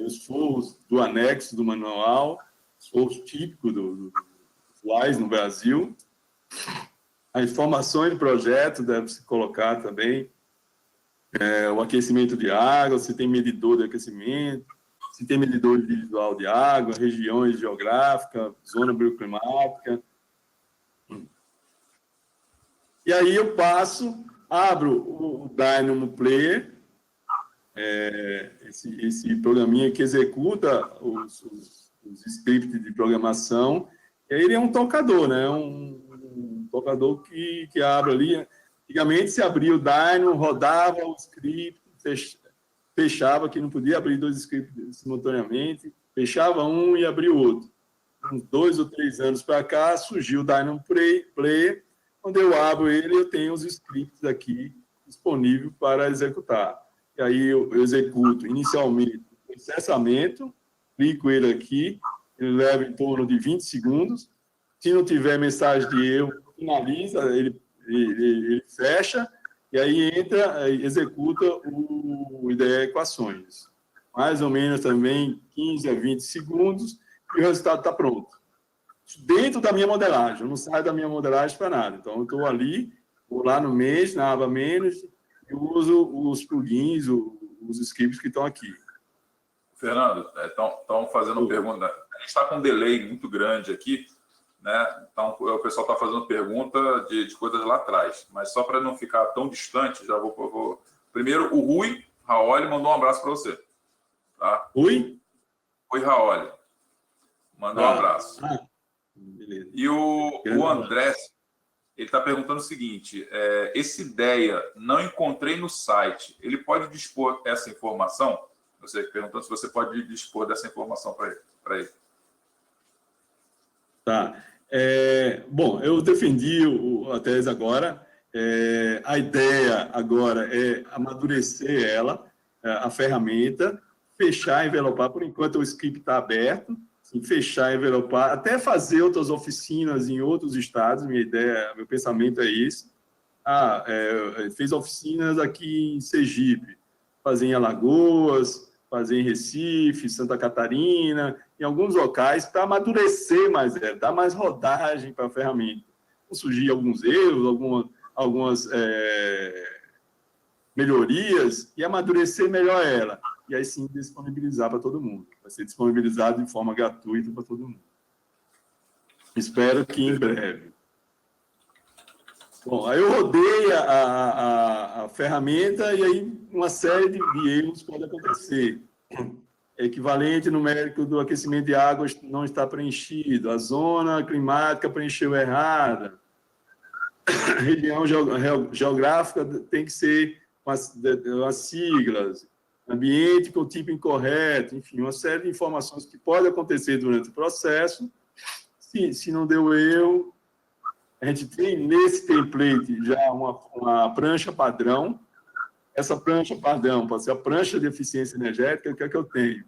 os forros do anexo do manual, os forros típicos dos UAIs no Brasil. As informações do projeto devem se colocar também. O aquecimento de água, se tem medidor de aquecimento, se tem medidor individual de água, regiões geográficas, zona bioclimática. E aí eu abro o Dynamo Player, esse programinha que executa os scripts de programação. E aí ele é um tocador, né? Um tocador que abre ali. Antigamente, se abria o Dynamo, rodava o script, fechava, que não podia abrir 2 scripts simultaneamente, fechava um e abria o outro. Uns 2 ou 3 anos para cá, surgiu o Dynamo Player. Quando eu abro ele, eu tenho os scripts aqui disponíveis para executar. E aí eu executo inicialmente o processamento, clico ele aqui, ele leva em torno de 20 segundos. Se não tiver mensagem de erro, finaliza, ele fecha, e aí executa o IDE Equações. Mais ou menos também 15 a 20 segundos, e o resultado está pronto. Dentro da minha modelagem, eu não saio da minha modelagem para nada. Então, eu estou ali, vou lá no mês, na aba menos, e uso os plugins, os scripts que estão aqui.
Fernando, estão fazendo pergunta. A gente está com um delay muito grande aqui, né? Então, o pessoal está fazendo pergunta de coisas lá atrás. Mas só para não ficar tão distante, já vou... Primeiro, o Rui Raoli mandou um abraço para você. Tá?
Rui
Raoli. Mandou um abraço.
Beleza.
E o André, ele está perguntando o seguinte, essa ideia não encontrei no site, ele pode dispor essa informação? Você perguntando se você pode dispor dessa informação para ele.
Tá. Bom, eu defendi a tese agora. A ideia agora é amadurecer a ferramenta, fechar, envelopar. Por enquanto, o script está aberto. Fechar, envelopar, até fazer outras oficinas em outros estados. Minha ideia, meu pensamento é isso. fez oficinas aqui em Sergipe, fazer em Alagoas, fazer em Recife, Santa Catarina, em alguns locais, para amadurecer mais, dar mais rodagem para a ferramenta. Vão surgir alguns erros, algumas melhorias, e amadurecer melhor ela. E aí sim disponibilizar para todo mundo. Vai ser disponibilizado de forma gratuita para todo mundo. Espero que em breve. Bom, aí eu rodei a ferramenta e aí uma série de erros pode acontecer. Equivalente numérico do aquecimento de águas não está preenchido, a zona climática preencheu errada, a região geográfica tem que ser com as siglas, ambiente com tipo incorreto, enfim, uma série de informações que pode acontecer durante o processo. Se não deu erro, a gente tem nesse template já uma prancha padrão. Essa prancha padrão pode ser a prancha de eficiência energética. O que é que eu tenho?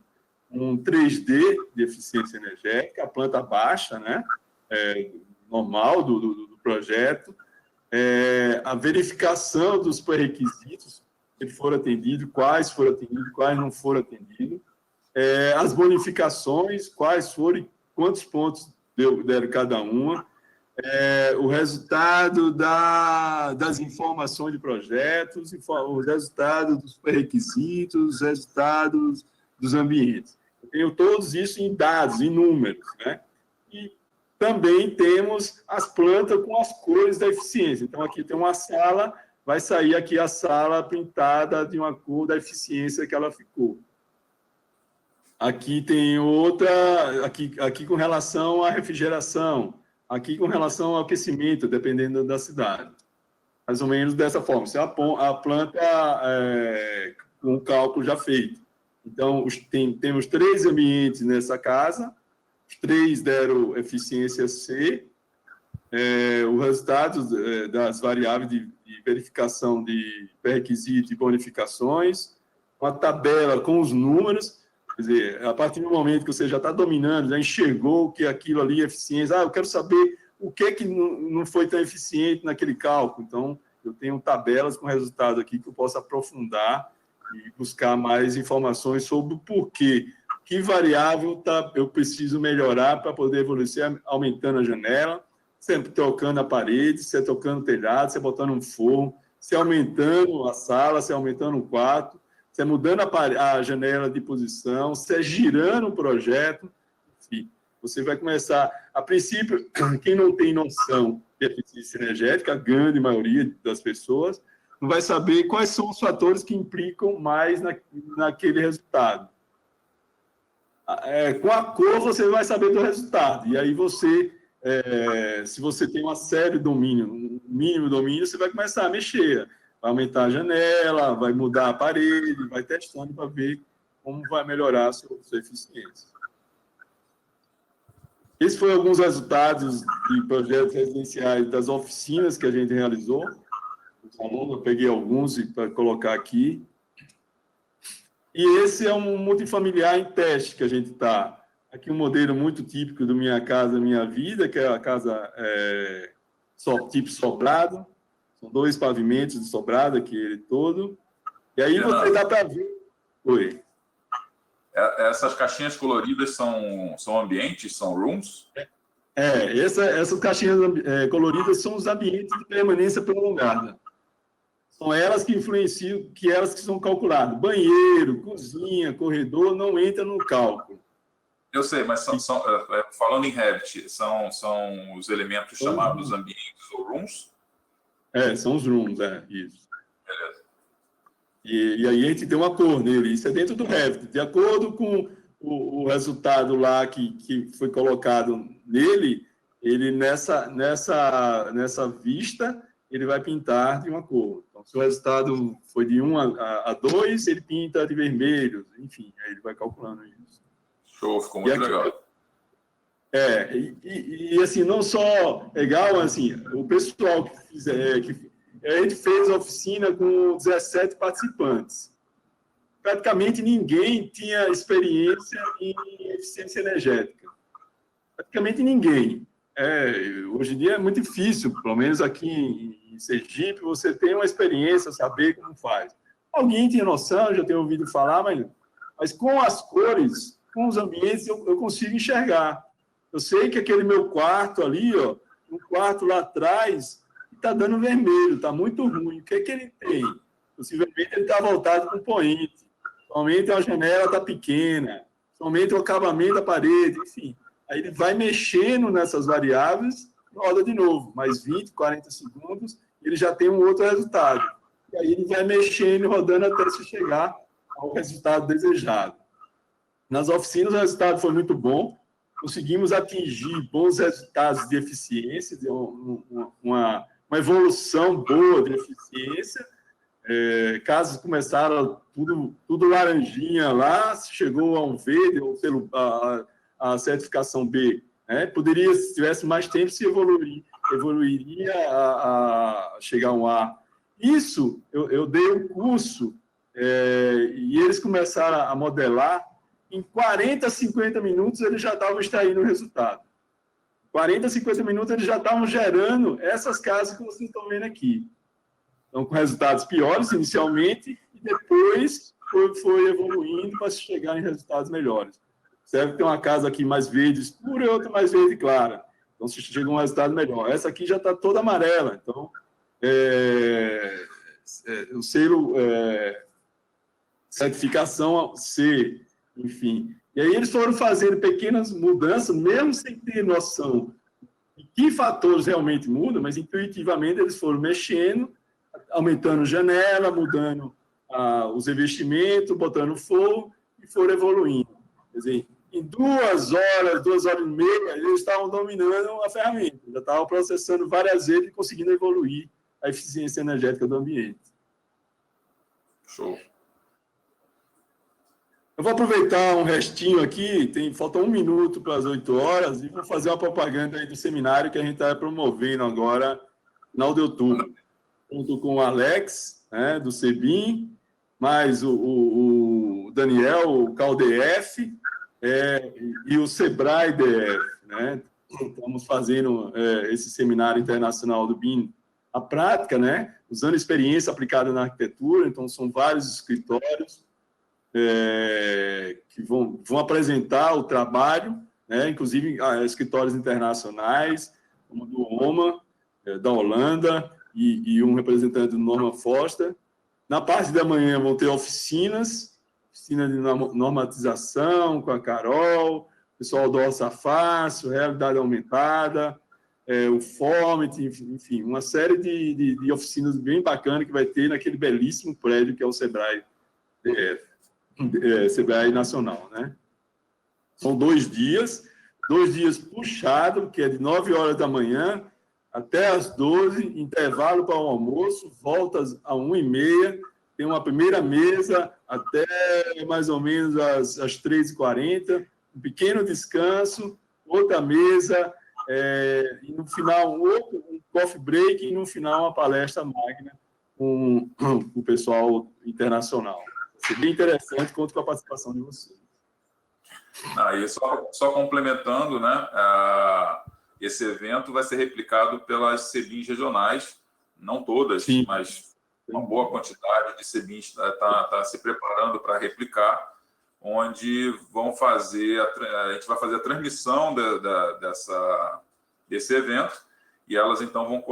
Um 3D de eficiência energética, a planta baixa, né? Normal do projeto. A verificação dos pré-requisitos, que foram atendidos, quais foram atendidos, quais não foram atendidos. As bonificações, quais foram e quantos pontos deram cada uma. O resultado das informações de projetos, os resultados dos pré-requisitos, os resultados dos ambientes. Eu tenho todos isso em dados, em números, né? E também temos as plantas com as cores da eficiência. Então, aqui tem uma sala, vai sair aqui a sala pintada de uma cor da eficiência que ela ficou. Aqui tem outra, aqui com relação à refrigeração, aqui com relação ao aquecimento, dependendo da cidade. Mais ou menos dessa forma. Isso é a planta com o cálculo já feito. Então, temos 3 ambientes nessa casa, os 3 deram eficiência C, o resultado das variáveis de verificação de pré-requisito e bonificações, uma tabela com os números. Quer dizer, a partir do momento que você já está dominando, já enxergou que aquilo ali é eficiência, eu quero saber o que não foi tão eficiente naquele cálculo. Então, eu tenho tabelas com resultado aqui que eu posso aprofundar e buscar mais informações sobre o porquê. Que variável eu preciso melhorar para poder evoluir, se é aumentando a janela, se é trocando a parede, se é trocando o telhado, se é botando um forno, se é aumentando a sala, se é aumentando o quarto, se é mudando a janela de posição, se é girando o projeto, enfim, você vai começar... A princípio, quem não tem noção de eficiência energética, a grande maioria das pessoas, não vai saber quais são os fatores que implicam mais naquele resultado. Com a cor, você vai saber do resultado. E aí você, se você tem uma série de domínio, um mínimo domínio, você vai começar a mexer. Vai aumentar a janela, vai mudar a parede, vai testando para ver como vai melhorar a sua eficiência. Esses foram alguns resultados de projetos residenciais das oficinas que a gente realizou. Eu peguei alguns para colocar aqui. E esse é um multifamiliar em teste que a gente está. Aqui um modelo muito típico do Minha Casa Minha Vida, que é a casa tipo sobrado. São 2 pavimentos de sobrado aqui, ele todo. E aí você dá para ver... Oi.
Essas caixinhas coloridas são ambientes, são rooms?
Essas caixinhas coloridas são os ambientes de permanência prolongada. São elas que influenciam, elas que são calculadas. Banheiro, cozinha, corredor, não entra no cálculo.
Eu sei, mas falando em Revit, são os elementos chamados ambientes ou rooms?
São os rooms, isso.
Beleza.
E aí a gente tem uma cor nele, isso é dentro do Revit. De acordo com o resultado lá que foi colocado nele, ele nessa vista, ele vai pintar de uma cor. Então, se o resultado foi de 1 a 2, ele pinta de vermelho, enfim, aí ele vai calculando isso.
Show, ficou muito legal.
E assim, não só legal, assim, o pessoal a gente fez a oficina com 17 participantes. Praticamente ninguém tinha experiência em eficiência energética. Praticamente ninguém. Hoje em dia é muito difícil, pelo menos aqui em Sergipe, você tem uma experiência, saber como faz. Alguém tem noção, já tem ouvido falar, mas com as cores, com os ambientes, eu consigo enxergar. Eu sei que aquele meu quarto ali, ó, um quarto lá atrás, está dando vermelho, está muito ruim. O que é que ele tem? Possivelmente ele está voltado com poente. Somente a janela está pequena, somente o acabamento da parede, enfim. Aí ele vai mexendo nessas variáveis, roda de novo, mais 20, 40 segundos, ele já tem um outro resultado. E aí ele vai mexendo e rodando até se chegar ao resultado desejado. Nas oficinas, o resultado foi muito bom, conseguimos atingir bons resultados de eficiência, de uma evolução boa de eficiência. Casos começaram tudo laranjinha lá, chegou a um verde, ou a certificação B. Poderia, se tivesse mais tempo, se evoluiria a chegar a um A. Isso, eu dei um curso e eles começaram a modelar. Em 40, 50 minutos, eles já estavam extraindo o resultado. 40, 50 minutos, eles já estavam gerando essas casas que vocês estão vendo aqui. Então, com resultados piores inicialmente, e depois foi evoluindo para chegar em resultados melhores. Serve ter uma casa aqui mais verde escura e outra mais verde clara. Então, se chega um resultado melhor. Essa aqui já está toda amarela. Então, o selo certificação C, enfim. E aí eles foram fazendo pequenas mudanças, mesmo sem ter noção de que fatores realmente mudam, mas intuitivamente eles foram mexendo, aumentando janela, mudando os revestimentos, botando fogo e foram evoluindo. Quer dizer, em 2 horas, 2 horas e meia, eles estavam dominando a ferramenta, já estavam processando várias vezes e conseguindo evoluir a eficiência energética do ambiente.
Show.
Eu vou aproveitar um restinho aqui, falta 1 minuto para as 8 horas, e vou fazer uma propaganda aí do seminário que a gente está promovendo agora, no final de outubro, junto com o Alex, do CEBIM, mais o Daniel, o CalDF, e o Sebrae DF. Estamos fazendo esse seminário internacional do BIM, a prática, usando experiência aplicada na arquitetura, então são vários escritórios, que vão apresentar o trabalho, inclusive escritórios internacionais, como do OMA, da Holanda, e um representante do Norman Foster. Na parte da manhã vão ter oficina de normatização com a Carol, pessoal do Orça Fácil, realidade aumentada, o FOMIT, enfim, uma série de oficinas bem bacanas que vai ter naquele belíssimo prédio que é o Sebrae Sebrae Nacional, São 2 dias puxados, que é de 9 horas da manhã até às 12, intervalo para o almoço, voltas a 1h30, tem uma primeira mesa até mais ou menos às 3h40, um pequeno descanso, outra mesa, e no final um coffee break, e no final uma palestra magna com o pessoal internacional. Vai ser bem interessante, conto com a participação de vocês.
E só complementando, esse evento vai ser replicado pelas CEBINs regionais, não todas, sim, mas uma boa quantidade de CEBINs está se preparando para replicar, onde vão fazer a gente vai fazer a transmissão desse evento, e elas então vão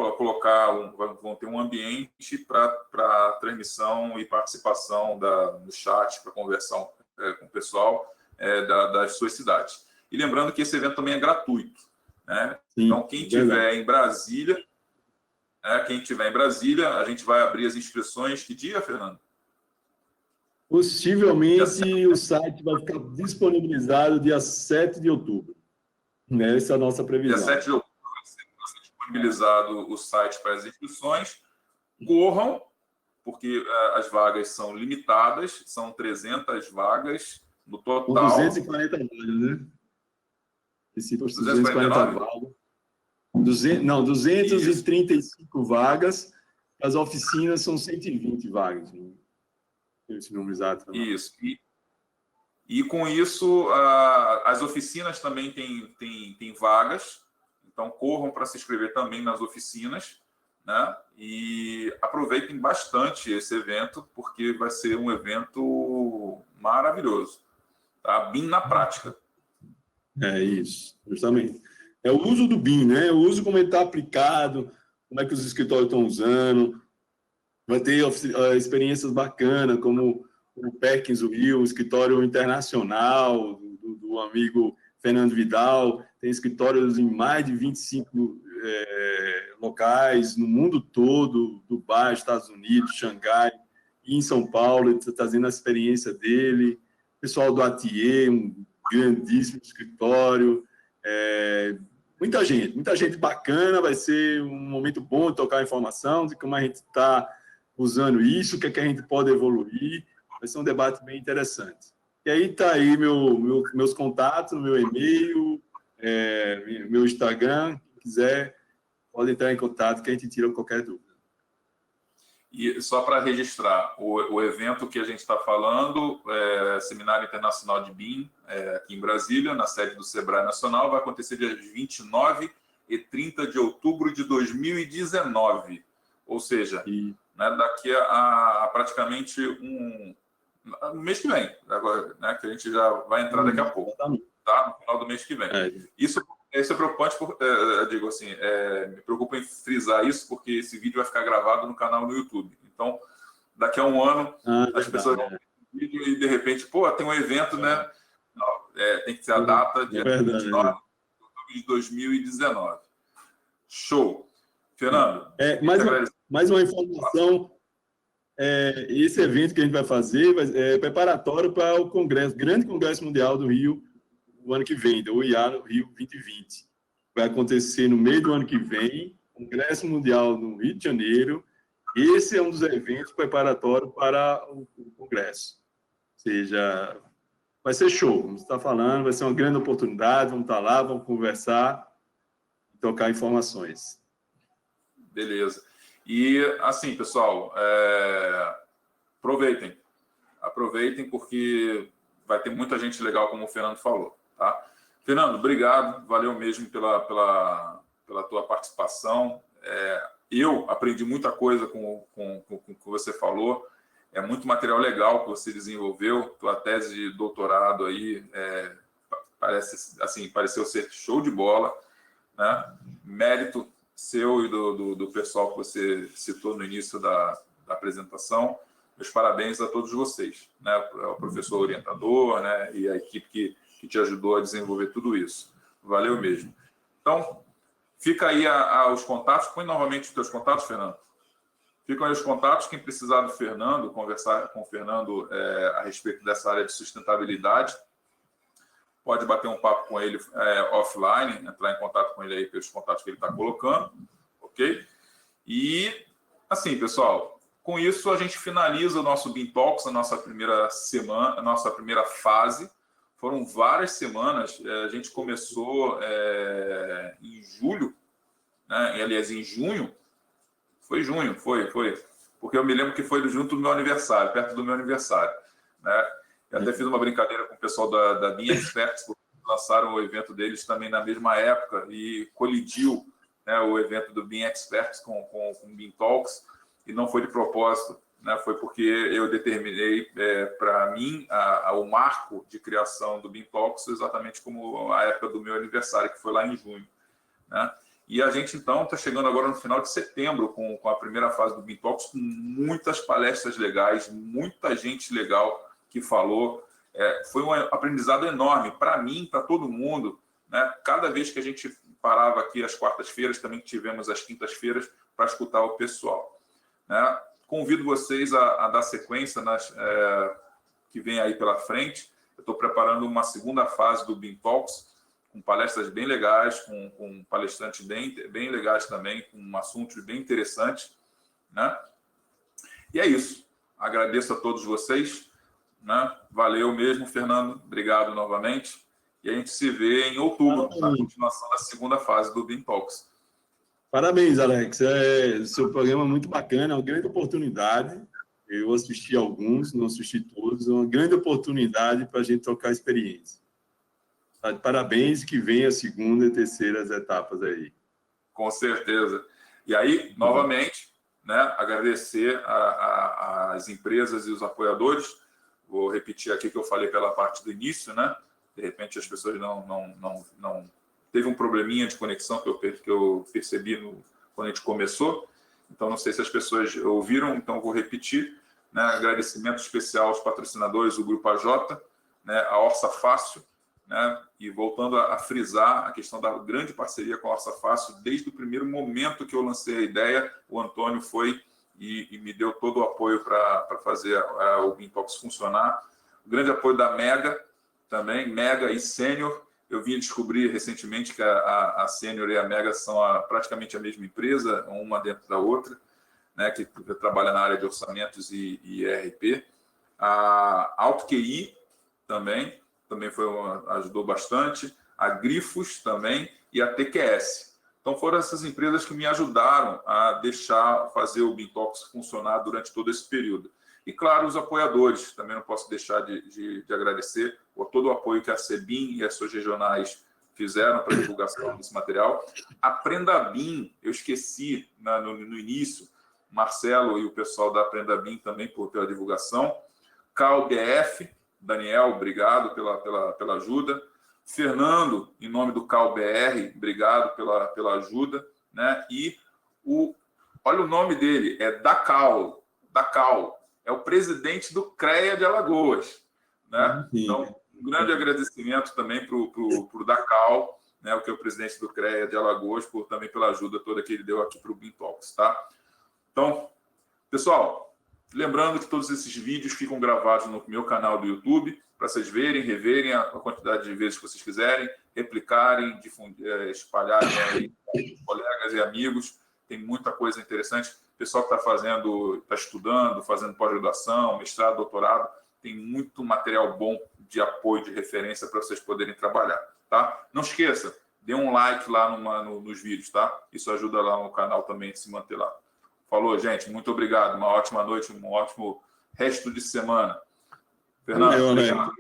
ter um ambiente para transmissão e participação no chat, para conversão com o pessoal das suas cidades. E lembrando que esse evento também é gratuito. Sim, então, quem estiver em Brasília, a gente vai abrir as inscrições. Que dia, Fernando?
Possivelmente o site vai ficar disponibilizado dia 7 de outubro. Essa é a nossa previsão.
Dia 7 de outubro vai ser disponibilizado o site para as inscrições. Corram, porque as vagas são limitadas, são 300 vagas no total.
Com 240 vagas, Esse 240 vagas. 235 vagas. As oficinas são 120 vagas. Esse número exato.
Isso. E com isso, as oficinas também têm vagas. Então, corram para se inscrever também nas oficinas, né? E aproveitem bastante esse evento, porque vai ser um evento maravilhoso. Tá? BIM na prática.
É isso, justamente. É o uso do BIM, né? O uso, como ele está aplicado, como é que os escritórios estão usando. Vai ter experiências bacanas, como o Perkins, o Rio, o escritório internacional do amigo Fernando Vidal. Tem escritórios em mais de 25 locais no mundo todo, Dubai, Estados Unidos, Xangai, e em São Paulo. Ele está trazendo a experiência dele. Pessoal do Atier, um grandíssimo escritório. Muita gente bacana. Vai ser um momento bom de tocar informação de como a gente está usando isso, o que é que a gente pode evoluir. Vai ser um debate bem interessante. E aí está aí meus contatos, meu e-mail, meu Instagram. Quem quiser, pode entrar em contato que a gente tira qualquer dúvida.
E só para registrar, o evento que a gente está falando, Seminário Internacional de BIM, aqui em Brasília, na sede do Sebrae Nacional, vai acontecer dias 29 e 30 de outubro de 2019. Ou seja, né, daqui a praticamente no mês que vem, agora, né, que a gente já vai entrar daqui a pouco, tá? No final do mês que vem. Isso é preocupante, digo assim, me preocupa em frisar isso, porque esse vídeo vai ficar gravado no canal no YouTube. Então, daqui a um ano, as pessoas vão ver o vídeo e, de repente, tem um evento, né? Não, tem que ser a data de 29 de outubro de 2019. Show! Fernando,
mais uma informação. Esse evento que a gente vai fazer é preparatório para o Congresso, Grande Congresso Mundial do Rio, o ano que vem, do IA no Rio 2020. Vai acontecer no meio do ano que vem, Congresso Mundial no Rio de Janeiro. Esse é um dos eventos preparatórios para o Congresso. Ou seja, vai ser show, como você está falando, vai ser uma grande oportunidade, vamos estar lá, vamos conversar e trocar informações.
Beleza. E, assim, pessoal, aproveitem, porque vai ter muita gente legal, como o Fernando falou. Tá? Fernando, obrigado, valeu mesmo pela tua participação. Eu aprendi muita coisa com o que você falou. É muito material legal que você desenvolveu. Tua tese de doutorado aí pareceu ser show de bola, né? Mérito seu e do pessoal que você citou no início da apresentação. Meus parabéns a todos vocês, né? O professor orientador, né? E a equipe que te ajudou a desenvolver tudo isso. Valeu mesmo. Então, fica aí os contatos. Põe novamente os teus contatos, Fernando. Ficam aí os contatos. Quem precisar do Fernando, conversar com o Fernando a respeito dessa área de sustentabilidade, pode bater um papo com ele offline, entrar em contato com ele aí pelos contatos que ele está colocando, ok? E, assim, pessoal, com isso a gente finaliza o nosso BIM Talks, a nossa primeira semana, a nossa primeira fase. Foram várias semanas, a gente começou em julho, né? Aliás, em junho, foi junho, foi, porque eu me lembro que foi junto do meu aniversário, perto do meu aniversário, né? Eu até fiz uma brincadeira com o pessoal da BIM Experts, porque lançaram o evento deles também na mesma época e colidiu, né, o evento do BIM Experts com o BIM Talks, e não foi de propósito, né, foi porque eu determinei para mim o marco de criação do BIM Talks exatamente como a época do meu aniversário, que foi lá em junho, né? E a gente, então, está chegando agora no final de setembro com a primeira fase do BIM Talks, com muitas palestras legais, muita gente legal que falou. Foi um aprendizado enorme para mim, para todo mundo, né? Cada vez que a gente parava aqui às quartas-feiras, também tivemos às quintas-feiras para escutar o pessoal, né? Convido vocês a dar sequência que vem aí pela frente. Eu estou preparando uma segunda fase do BIM Talks, com palestras bem legais, com palestrantes bem legais também, com assuntos bem interessantes, né? E é isso. Agradeço a todos vocês, né? Valeu mesmo, Fernando. Obrigado novamente. E a gente se vê em outubro, na continuação da segunda fase do BIM Talks.
Parabéns, Alex. Seu programa é muito bacana, é uma grande oportunidade. Eu assisti alguns, não assisti todos. É uma grande oportunidade para a gente trocar experiência. Tá de parabéns, que venha a segunda e terceiras etapas aí.
Com certeza. E aí, novamente, né, agradecer às empresas e os apoiadores. Vou repetir aqui que eu falei pela parte do início, né? De repente as pessoas não teve um probleminha de conexão que eu percebi quando a gente começou. Então, não sei se as pessoas ouviram, então vou repetir. Né? Agradecimento especial aos patrocinadores do Grupo AJ, né? A Orça Fácil, né? E voltando a frisar a questão da grande parceria com a Orça Fácil, desde o primeiro momento que eu lancei a ideia, o Antônio foi e me deu todo o apoio para fazer o Bintox funcionar. O grande apoio da Mega também, Mega e Sênior. Eu vim descobrir recentemente que a Sênior e a Mega são praticamente a mesma empresa, uma dentro da outra, né, que trabalha na área de orçamentos e ERP. A AutoQI também ajudou bastante. A Grifos também e a TQS. Então, foram essas empresas que me ajudaram a fazer o Bintox funcionar durante todo esse período. E, claro, os apoiadores. Também não posso deixar de agradecer por todo o apoio que a CEBIM e as suas regionais fizeram para a divulgação desse material. A Prendabim, eu esqueci no início, Marcelo e o pessoal da Prendabim também pela divulgação. CalBF, Daniel, obrigado pela ajuda. Fernando, em nome do CalBR, obrigado pela ajuda. Né? E olha o nome dele, é Dacal, é o presidente do CREA de Alagoas. Né? Então, um grande agradecimento também para o Dacal, né, que é o presidente do CREA de Alagoas, também pela ajuda toda que ele deu aqui para o Bintox. Tá? Então, pessoal, lembrando que todos esses vídeos ficam gravados no meu canal do YouTube, para vocês verem, reverem a quantidade de vezes que vocês quiserem, replicarem, espalharem aí com colegas e amigos. Tem muita coisa interessante. O pessoal que está estudando, fazendo pós-graduação, mestrado, doutorado, tem muito material bom de apoio, de referência para vocês poderem trabalhar. Tá? Não esqueça, dê um like lá nos vídeos, tá? Isso ajuda lá no canal também a se manter lá. Falou, gente. Muito obrigado. Uma ótima noite, um ótimo resto de semana. Fernando,
obrigado.